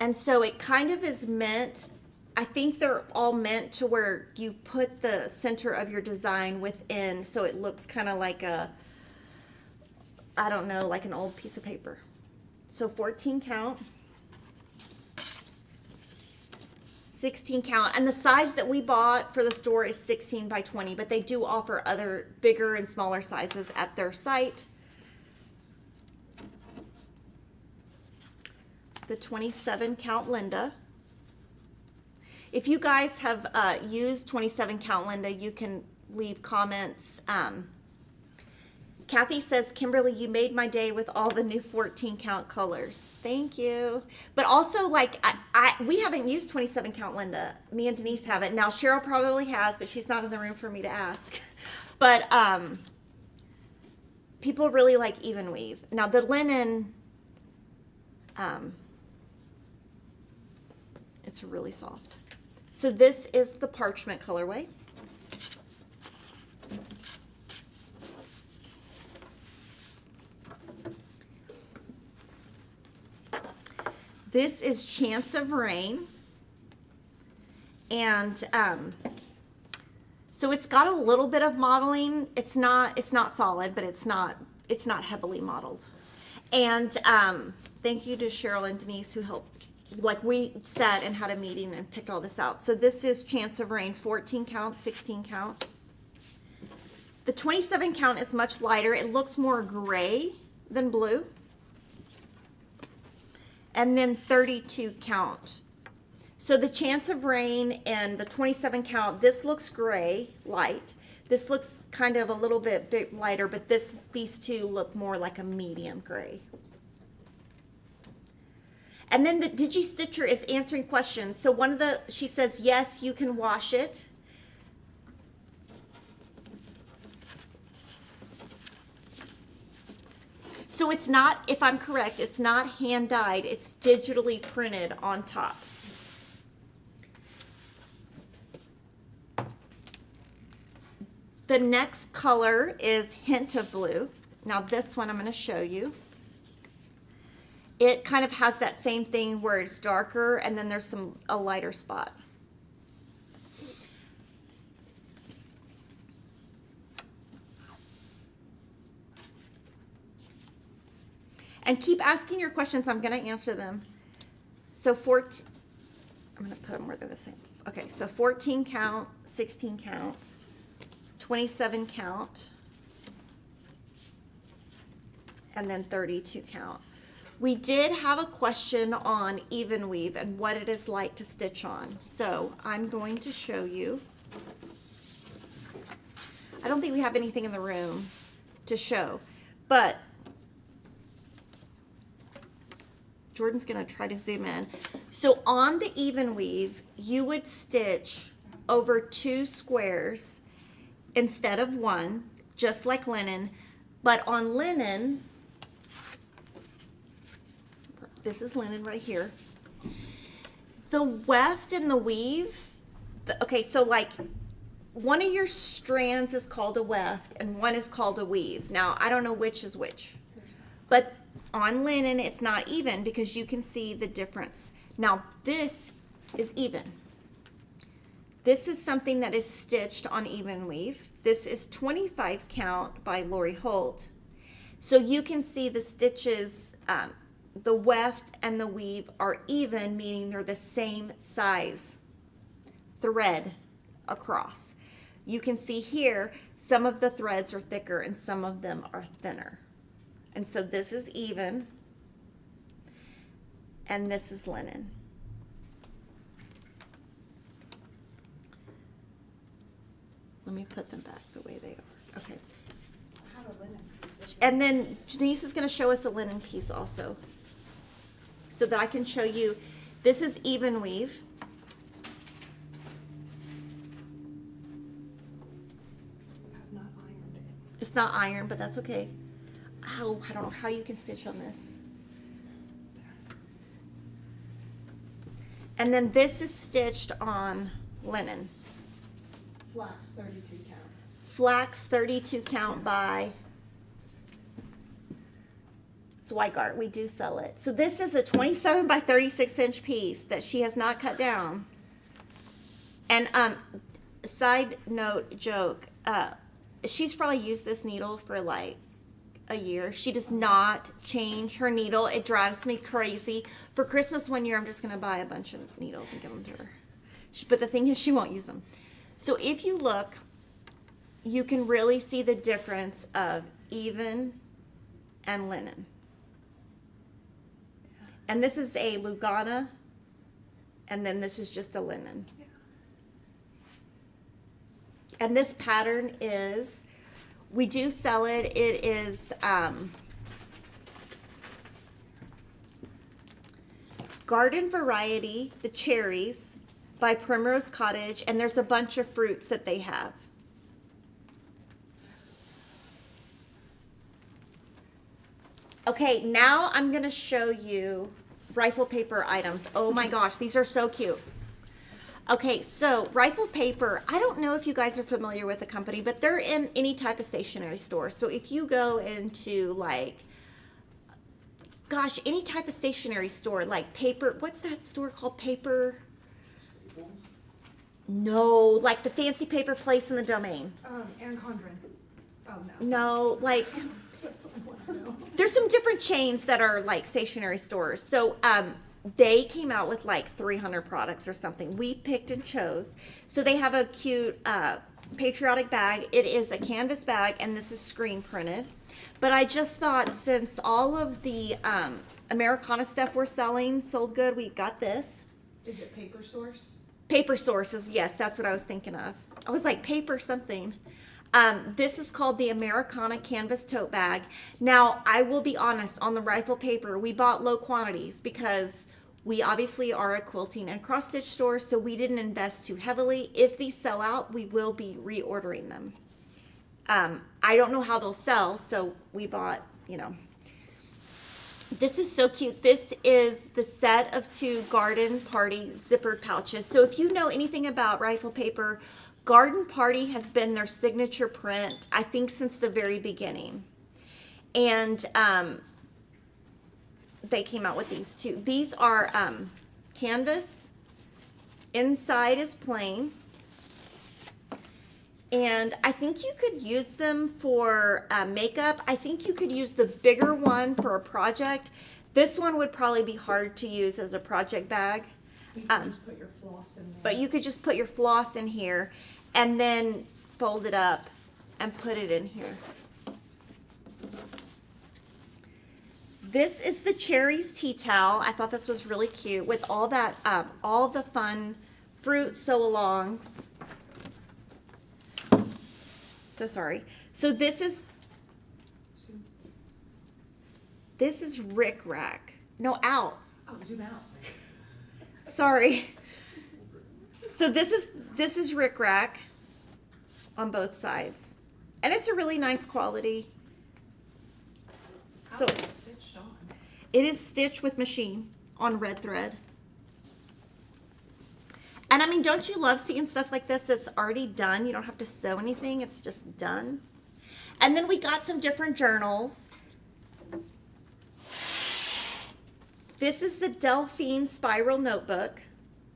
And so it kind of is meant, I think they're all meant to where you put the center of your design within, so it looks kind of like I don't know, like an old piece of paper. So 14 count. 16 count, and the size that we bought for the store is 16 by 20, but they do offer other bigger and smaller sizes at their site. The 27 count Linda. If you guys have used 27 count Linda, you can leave comments. Kathy says, Kimberly, you made my day with all the new 14 count colors. Thank you. But also, like, we haven't used 27 count Linda. Me and Denise haven't. Now, Cheryl probably has, but she's not in the room for me to ask. But people really like even weave. Now, the linen, it's really soft. So this is the parchment colorway. This is Chance of Rain. And so it's got a little bit of modeling. It's not solid, but it's not heavily modeled. And thank you to Cheryl and Denise who helped. Like, we sat and had a meeting and picked all this out. So this is Chance of Rain, 14 count, 16 count. The 27 count is much lighter. It looks more gray than blue. And then 32 count. So the Chance of Rain and the 27 count, this looks gray, light. This looks kind of a little bit lighter, but these two look more like a medium gray. And then the Digi-Stitcher is answering questions. So she says, yes, you can wash it. So it's not, if I'm correct, it's not hand dyed, it's digitally printed on top. The next color is Hint of Blue. Now this one I'm going to show you. It kind of has that same thing where it's darker and then there's a lighter spot. And keep asking your questions. I'm going to answer them. So I'm going to put them where they're the same. Okay, so 14 count, 16 count, 27 count, and then 32 count. We did have a question on even weave and what it is like to stitch on. So I'm going to show you. I don't think we have anything in the room to show, but Jordan's gonna try to zoom in. So on the even weave, you would stitch over 2 squares instead of 1, just like linen. But on linen, this is linen right here. The weft and the weave, okay, so like one of your strands is called a weft and one is called a weave. Now, I don't know which is which, but on linen, it's not even because you can see the difference. Now, this is even. This is something that is stitched on even weave. This is 25 count by Lori Holt. So you can see the stitches, the weft and the weave are even, meaning they're the same size thread across. You can see here, some of the threads are thicker and some of them are thinner. And so this is even, and this is linen. Let me put them back the way they are. Okay. I have a linen piece. And then Denise is going to show us a linen piece also, so that I can show you. This is even weave. I have not ironed It's not iron, but that's okay. I don't know how you can stitch on this. And then this is stitched on linen. Flax 32 count. Flax 32 count by, it's Weigart. We do sell it. So this is a 27 by 36 inch piece that she has not cut down. And side note joke, she's probably used this needle for like a year. She does not change her needle. It drives me crazy. For Christmas one year, I'm just going to buy a bunch of needles and give them to her. But the thing is, she won't use them. So if you look, you can really see the difference of even and linen. And this is a Lugana, and then this is just a linen. Yeah. And this pattern is, we do sell it. It is Garden Variety, the cherries by Primrose Cottage, and there's a bunch of fruits that they have. Okay, now I'm going to show you rifle paper items. Oh my gosh, these are so cute. Okay, so Rifle Paper, I don't know if you guys are familiar with the company, but they're in any type of stationery store. So if you go into like, gosh, any type of stationery store, like paper, what's that store called? Paper? Staples? No, like the fancy paper place in the Domain. Aaron Condren. Oh, no. No, like That's what I want to know. there's some different chains that are like stationery stores. So they came out with like 300 products or something. We picked and chose. So they have a cute patriotic bag. It is a canvas bag, and this is screen printed. But I just thought, since all of the Americana stuff we're selling sold good, we got this. Is it Paper Source? Paper Sources, yes, that's what I was thinking of. I was like, paper something. This is called the Americana Canvas Tote Bag. Now, I will be honest, on the Rifle Paper, we bought low quantities because we obviously are a quilting and cross-stitch store, so we didn't invest too heavily. If these sell out, we will be reordering them. I don't know how they'll sell, so we bought, you know. This is so cute. This is the set of 2 Garden Party zippered pouches. So if you know anything about Rifle Paper, Garden Party has been their signature print, I think, since the very beginning. And they came out with these 2. These are canvas. Inside is plain. And I think you could use them for makeup. I think you could use the bigger one for a project. This one would probably be hard to use as a project bag. You can just put your floss in there. But you could just put your floss in here and then fold it up and put it in here. This is the Cherries tea towel. I thought this was really cute with all that, all the fun fruit sew-alongs. So sorry. So this is Rick Rack. No, out. Oh, zoom out. Sorry. So this is Rick Rack on both sides, and it's a really nice quality. How So is it stitched on? it is stitched with machine on red thread. And I mean, don't you love seeing stuff like this that's already done? You don't have to sew anything, it's just done. And then we got some different journals. This is the Delphine Spiral Notebook,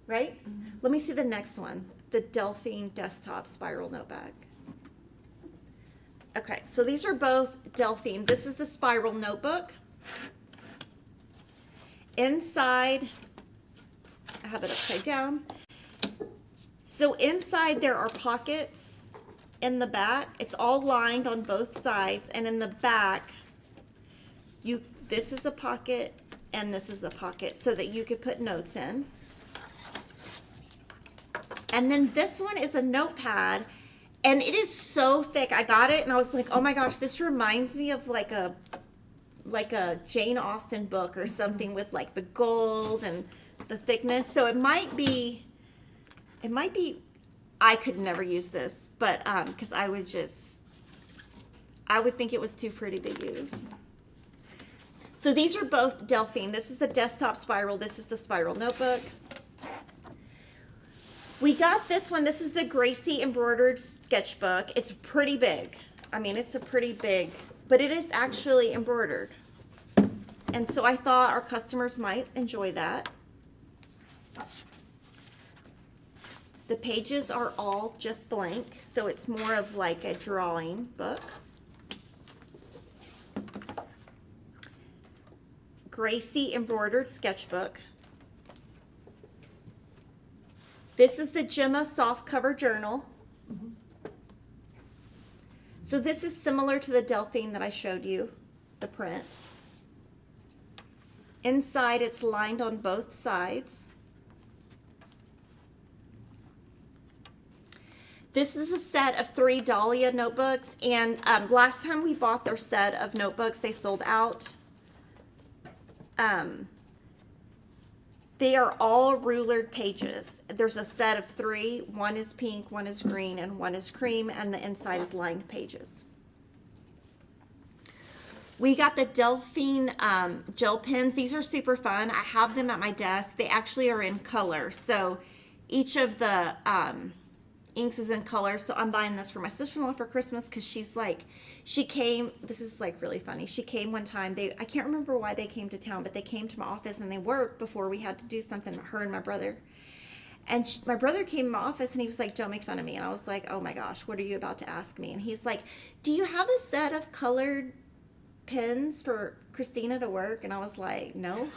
right? Mm-hmm. Let me see the next one. The Delphine Desktop Spiral Note Bag. Okay, so these are both Delphine. This is the Spiral Notebook. Inside, I have it upside down. So inside there are pockets in the back. It's all lined on both sides, and in the back, this is a pocket and this is a pocket so that you could put notes in. And then this one is a notepad, and it is so thick. I got it and I was like, oh my gosh, this reminds me of like a Jane Austen book or something with like the gold and the thickness. So it might be, I could never use this, but because I I would think it was too pretty to use. So these are both Delphine. This is the desktop spiral. This is the spiral notebook. We got this one. This is the Gracie embroidered sketchbook. It's pretty big. I mean, it's a pretty big, but it is actually embroidered. And so I thought our customers might enjoy that. The pages are all just blank, so it's more of like a drawing book. Gracie embroidered sketchbook. This is the Gemma soft cover journal. So this is similar to the Delphine that I showed you, the print. Inside it's lined on both sides. This is a set of 3 Dahlia notebooks, and last time we bought their set of notebooks, they sold out. They are all rulered pages. There's a set of 3. One is pink, one is green, and one is cream, and the inside is lined pages. We got the Delphine gel pens. These are super fun. I have them at my desk. They actually are in color. So each of the inks is in color. So I'm buying this for my sister-in-law for Christmas because she's like, she came, this is like really funny. She came one time. I can't remember why they came to town, but they came to my office and they worked before we had to do something, her and my brother. And my brother came in my office and he was like, don't make fun of me. And I was like, oh my gosh, what are you about to ask me? And he's like, do you have a set of colored pens for Christina to work? And I was like, no.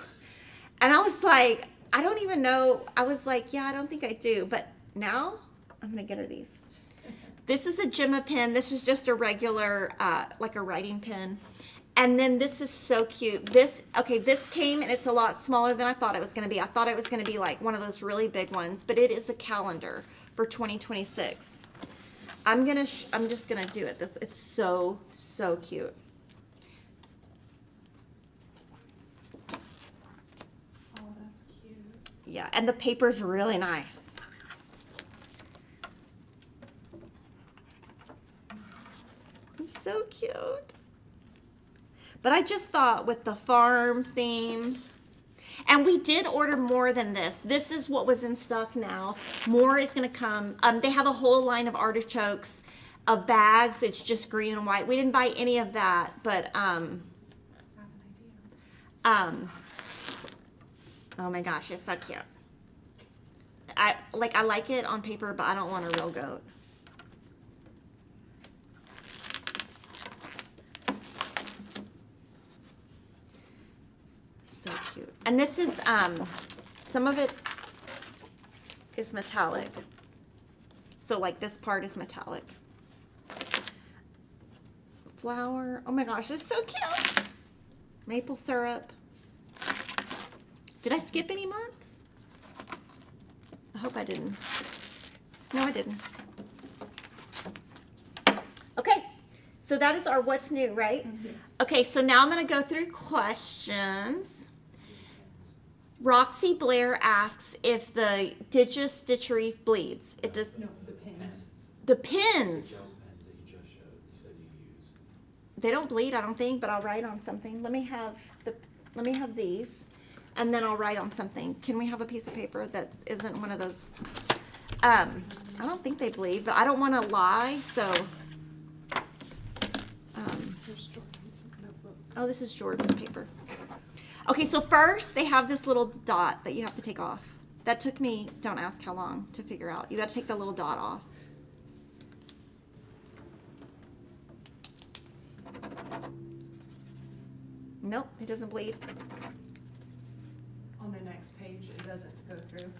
And I was like, I don't even know. I was like, yeah, I don't think I do. But now I'm going to get her these. This is a Gemma pen. This is just a regular, like a writing pen. And then this is so cute. This came and it's a lot smaller than I thought it was going to be. I thought it was going to be like one of those really big ones, but it is a calendar for 2026. I'm just going to do it. It's so, so cute. Oh, that's cute. Yeah, and the paper's really nice. It's so cute. But I just thought with the farm theme, and we did order more than this. This is what was in stock now. More is going to come. They have a whole line of artichokes, of bags. It's just green and white. We didn't buy any of that, but I have an idea. oh my gosh, it's so cute. I like it on paper, but I don't want a real goat. So cute. And this is some of it is metallic. So like this part is metallic. Flour. Oh my gosh, it's so cute. Maple syrup. Did I skip any months? I hope I didn't. No, I didn't. Okay, so that is our what's new, right? Mm-hmm. Okay, so now I'm going to go through questions. Roxy Blair asks if the Digistitchery bleeds. It does. No, the pins. The The pins. gel pens that you just showed, you said you use. They don't bleed, I don't think, but I'll write on something. Let me have these, and then I'll write on something. Can we have a piece of paper that isn't one of those? I don't think they bleed, but I don't want to lie, so. Here's Jordan's notebook. Oh, this is Jordan's paper. Okay, so first they have this little dot that you have to take off. That took me, don't ask how long to figure out. You got to take the little dot off. Nope, it doesn't bleed. On the next page, it doesn't go through.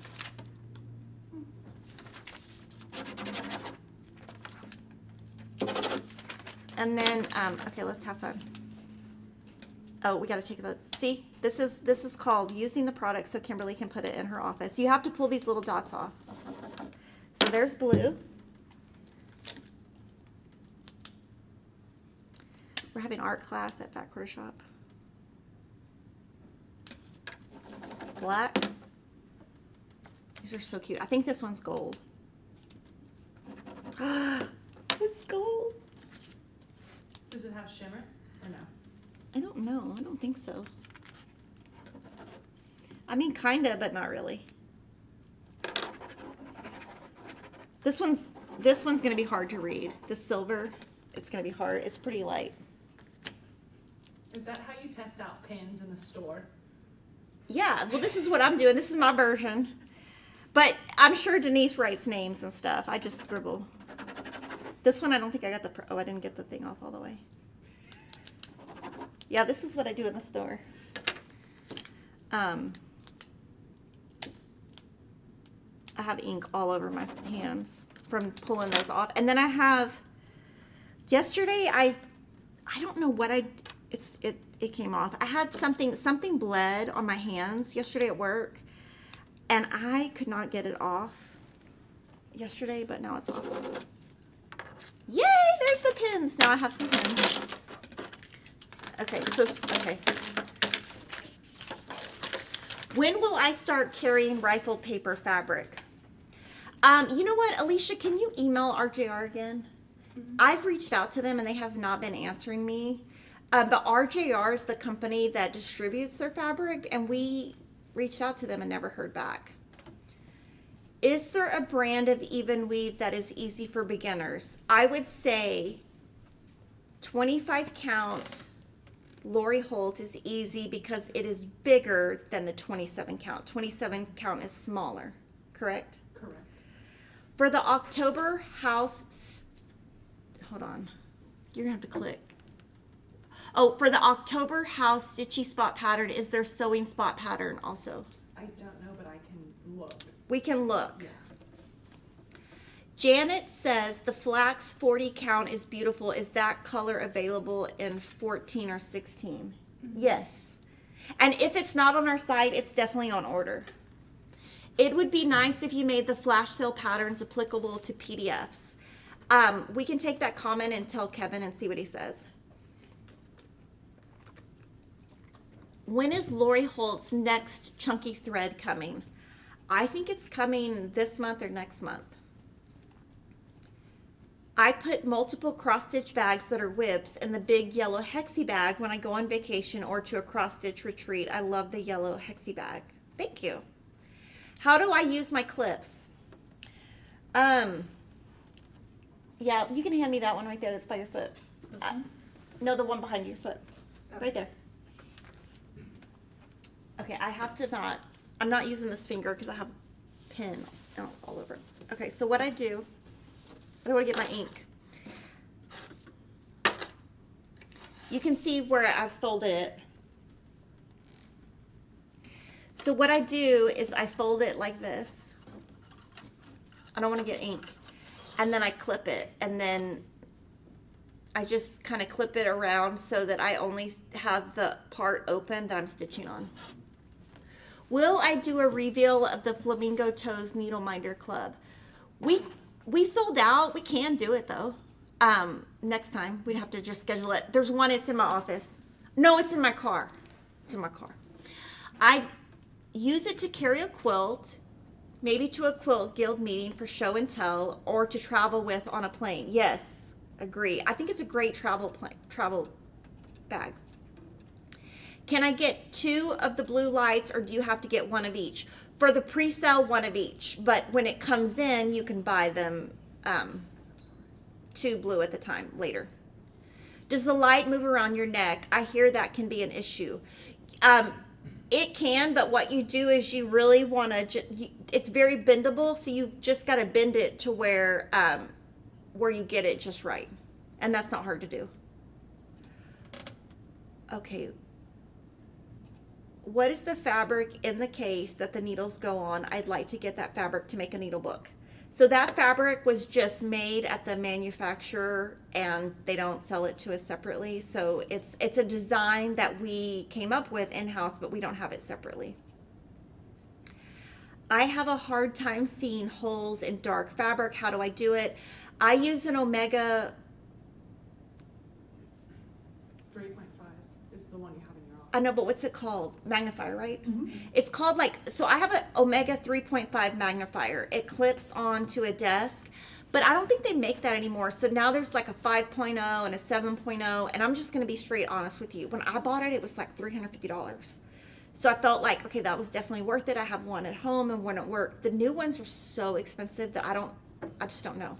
And then, okay, let's have fun. Oh, we got to take the, see, this is called using the product so Kimberly can put it in her office. You have to pull these little dots off. So there's blue. We're having art class at Fat Quarter Shop. Black. These are so cute. I think this one's gold. It's gold. Is have shimmer or no? I don't know. I don't think so. I mean, kinda, but not really. This one's gonna be hard to read. The silver, it's gonna be hard. It's pretty light. Is that how you test out pins in the store? Yeah, well, this is what I'm doing. This is my version. But I'm sure Denise writes names and stuff. I just scribble. This one, I don't think I got the, I didn't get the thing off all the way. Yeah, this is what I do in the store. I have ink all over my hands from pulling those off. And then I have, yesterday, I don't know what it came off. I had something bled on my hands yesterday at work, and I could not get it off yesterday, but now it's off. Yay, there's the pins. Now I have some pins. Okay, okay. When will I start carrying rifle paper fabric? You know what, Alicia, can you email RJR again? Mm-hmm. I've reached out to them and they have not been answering me. But RJR is the company that distributes their fabric, and we reached out to them and never heard back. Is there a brand of even weave that is easy for beginners? I would say 25 count Lori Holt is easy because it is bigger than the 27 count. 27 count is smaller, correct? Correct. For the October house, hold on, you're gonna have to click. Oh, for the October house stitchy spot pattern, is there sewing spot pattern also? I don't know, but I can look. We can look. Yeah. Janet says the flax 40 count is beautiful. Is that color available in 14 or 16? Mm-hmm. Yes. And if it's not on our site, it's definitely on order. It would be nice if you made the flash sale patterns applicable to PDFs. We can take that comment and tell Kevin and see what he says. When is Lori Holt's next chunky thread coming? I think it's coming this month or next month. I put multiple cross-stitch bags that are whips in the big yellow hexie bag when I go on vacation or to a cross-stitch retreat. I love the yellow hexie bag. Thank you. How do I use my clips? Yeah, you can hand me that one right there that's by your foot. This one? No, the one behind your foot. Oh. Right there. Okay, I have to not, I'm not using this finger because I have a pin all over it. Okay, so what I do, I want to get my ink. You can see where I've folded it. So what I do is I fold it like this. I don't want to get ink. And then I clip it, and then I just kind of clip it around so that I only have the part open that I'm stitching on. Will I do a reveal of the Flamingo Toes Needle Minder Club? We sold out. We can do it though. Next time we'd have to just schedule it. There's one, it's in my office. No, it's in my car. It's in my car. I use it to carry a quilt, maybe to a quilt guild meeting for show and tell, or to travel with on a plane. Yes, agree. I think it's a great travel bag. Can I get 2 of the blue lights, or do you have to get 1 of each? For the pre-sale, 1 of each, but when it comes in, you can buy them 2 blue at the time later. Does the light move around your neck? I hear that can be an issue. It can, but what you do is you really want to, it's very bendable, so you just got to bend it to where you get it just right. And that's not hard to do. Okay. What is the fabric in the case that the needles go on? I'd like to get that fabric to make a needle book. So that fabric was just made at the manufacturer, and they don't sell it to us separately. So it's a design that we came up with in-house, but we don't have it separately. I have a hard time seeing holes in dark fabric. How do I do it? I use an Omega 3.5 is the one you have in your office. I know, but what's it called? Magnifier, right? Mm-hmm. It's called so I have an Omega 3.5 magnifier. It clips onto a desk, But I don't think they make that anymore. So now there's like a 5.0 and a 7.0. And I'm just going to be straight honest with you. When I bought it, it was like $350. So I felt like, okay, that was definitely worth it. I have one at home and one at work. The new ones are so expensive that I just don't know.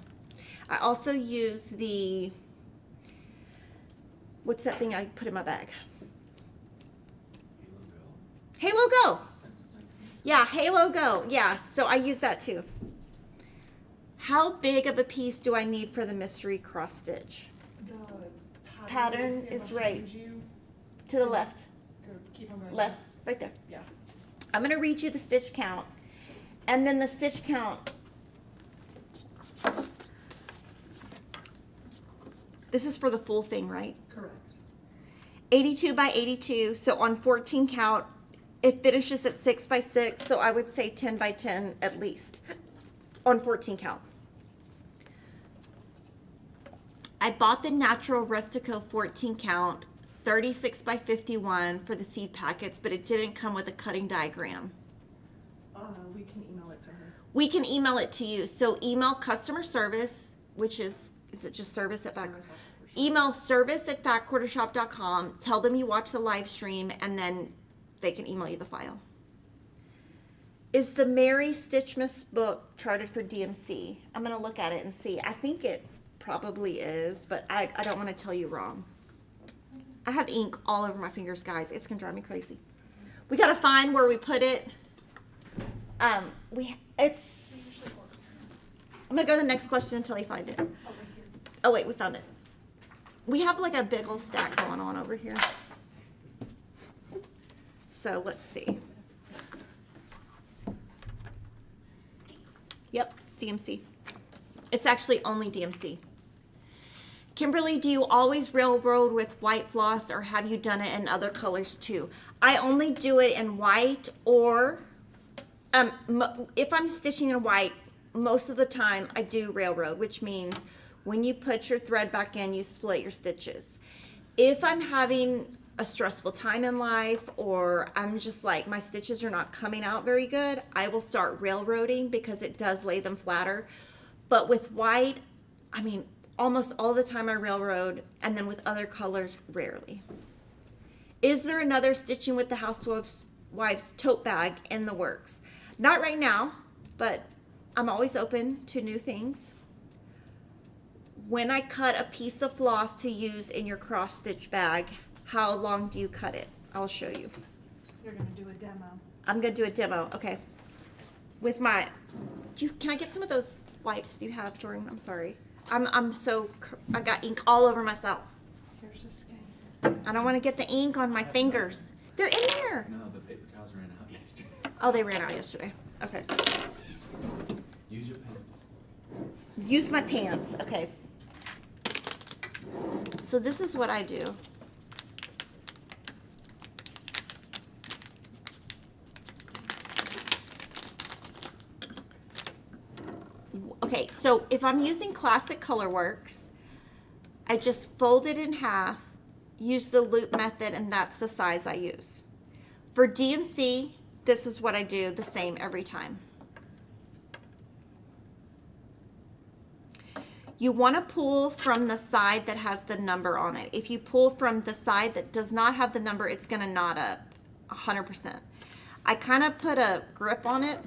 I also use the, what's that thing I put in my bag? Halo Go. Yeah, Halo Go. Yeah, so I use that too. How big of a piece do I need for the mystery cross stitch? The Pattern is right. You. To the left. Go, keep on going. Left. Right there. Yeah. I'm going to read you the stitch count. And then the stitch count. This is for the full thing, right? Correct. 82 by 82. So on 14 count, it finishes at 6 by 6. So I would say 10 by 10 at least on 14 count. I bought the Natural Rustico 14 count 36 by 51 for the seed packets, but it didn't come with a cutting diagram. We can email it to her. We can email it to you. So email customer service, which is it just service at back? Email service@backquartershop.com. Tell them you watch the live stream, and then they can email you the file. Is the Mary Stitchmas book charted for DMC? I'm going to look at it and see. I think it probably is, but I don't want to tell you wrong. I have ink all over my fingers, guys. It's going to drive me crazy. We got to find where we put it. I'm going to go to the next question until I find it. Oh, wait, we found it. We have like a big old stack going on over here. So let's see. Yep, DMC. It's actually only DMC. Kimberly, do you always railroad with white floss, or have you done it in other colors too? I only do it in white, or if I'm stitching in white, most of the time I do railroad, which means when you put your thread back in, you split your stitches. If I'm having a stressful time in life, or I'm just like, my stitches are not coming out very good, I will start railroading because it does lay them flatter. But with white, I mean, almost all the time I railroad, and then with other colors, rarely. Is there another stitching with the Housewives tote bag in the works? Not right now, but I'm always open to new things. When I cut a piece of floss to use in your cross stitch bag, how long do you cut it? I'll show you. You're going to do a demo. I'm going to do a demo. Okay. With my, can I get some of those wipes you have, Jordan? I'm sorry. I got ink all over myself. Here's the skein. I don't want to get the ink on my fingers. They're in there. No, the paper towels ran out yesterday. Oh, they ran out yesterday. Okay. Use your pants. Use my pants. Okay. So this is what I do. Okay, so if I'm using Classic Colorworks, I just fold it in half, use the loop method, and that's the size I use. For DMC, this is what I do, the same every time. You want to pull from the side that has the number on it. If you pull from the side that does not have the number, it's going to knot up 100%. I kind of put a grip on it.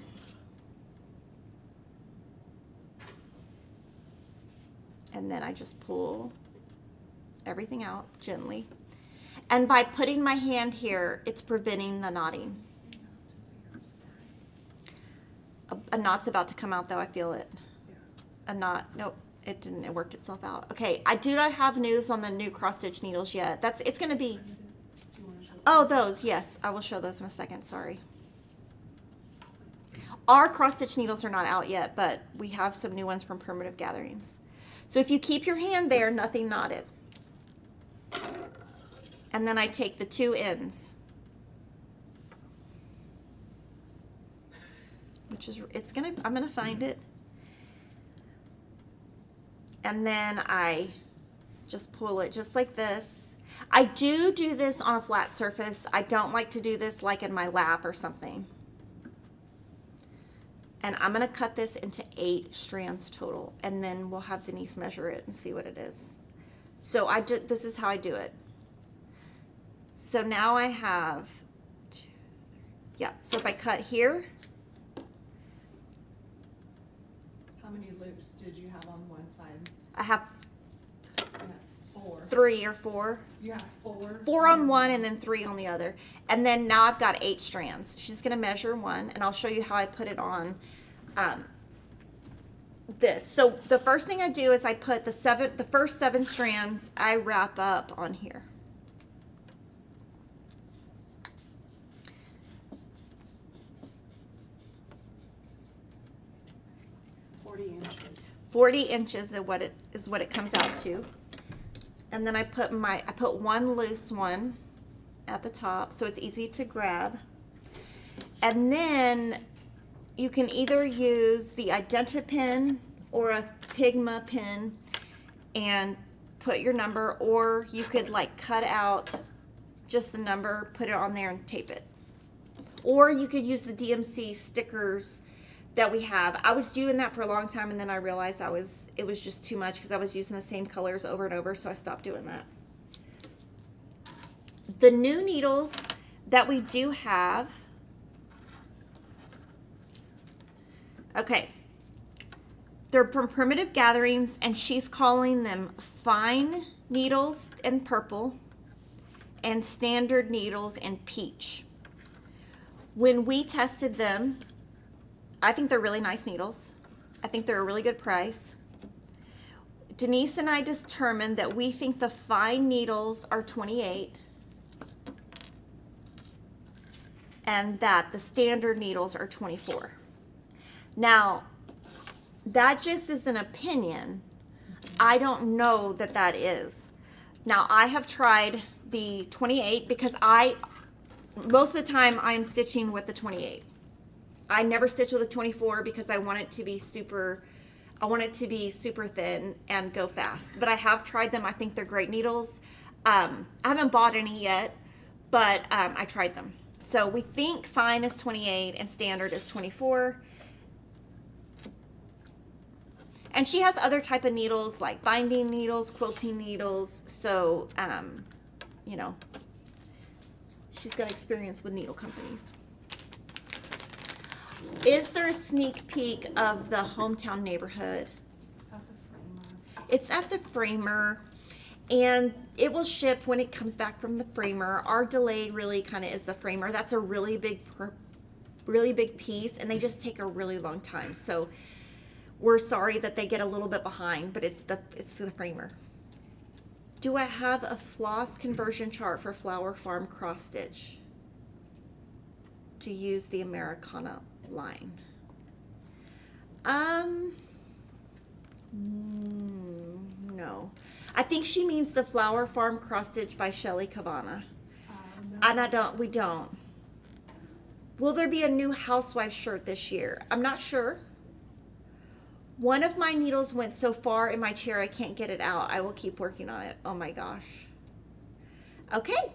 And then I just pull everything out gently. And by putting my hand here, it's preventing the knotting. A knot's about to come out though, I feel it. A knot, nope, it didn't, it worked itself out. Okay, I do not have news on the new cross stitch needles yet. It's gonna be, oh, those, yes, I will show those in a second, sorry. Our cross stitch needles are not out yet, but we have some new ones from Primitive Gatherings. So if you keep your hand there, nothing knotted. And then I take the two ends, which is, I'm gonna find it. And then I just pull it just like this. I do this on a flat surface. I don't like to do this like in my lap or something. And I'm gonna cut this into 8 strands total, and then we'll have Denise measure it and see what it is. So this is how I do it. So now I have, so if I cut here, How many loops did you have on one side? I have You had 4. 3 or 4. You have 4? 4 on one and then 3 on the other. And then now I've got 8 strands. She's gonna measure one, and I'll show you how I put it on this. So the first thing I do is I put the first 7 strands I wrap up on here. inches. 40 inches is what it comes out to. And then I put one loose one at the top so it's easy to grab. And then you can either use the Identi-Pin or a Pigma pin and put your number, or you could like cut out just the number, put it on there and tape it. Or you could use the DMC stickers that we have. I was doing that for a long time, and then I realized it was just too much because I was using the same colors over and over, so I stopped doing that. The new needles that we do have, okay, they're from Primitive Gatherings, and she's calling them fine needles in purple and standard needles in peach. When we tested them, I think they're really nice needles. I think they're a really good price. Denise and I determined that we think the fine needles are 28 and that the standard needles are 24. Now, that just is an opinion. I don't know that that is. Now, I have tried the 28 because most of the time I am stitching with the 28. I never stitch with a 24 because I want it to be super thin and go fast. But I have tried them. I think they're great needles. I haven't bought any yet, but I tried them. So we think fine is 28 and standard is 24. And she has other type of needles like binding needles, quilting needles. So, you know, she's got experience with needle companies. Is there a sneak peek of the Hometown Neighborhood? It's at the Framer, and it will ship when it comes back from the Framer. Our delay really kind of is the Framer. That's a really big piece, and they just take a really long time. So we're sorry that they get a little bit behind, but it's the Framer. Do I have a floss conversion chart for Flower Farm cross stitch to use the Americana line? No. I think she means the Flower Farm cross stitch by Shelly Cabana. No. And we don't. Will there be a new Housewives shirt this year? I'm not sure. One of my needles went so far in my chair I can't get it out. I will keep working on it. Oh my gosh. Okay.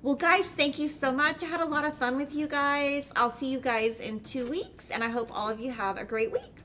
Well, guys, thank you so much. I had a lot of fun with you guys. I'll see you guys in 2 weeks, and I hope all of you have a great week.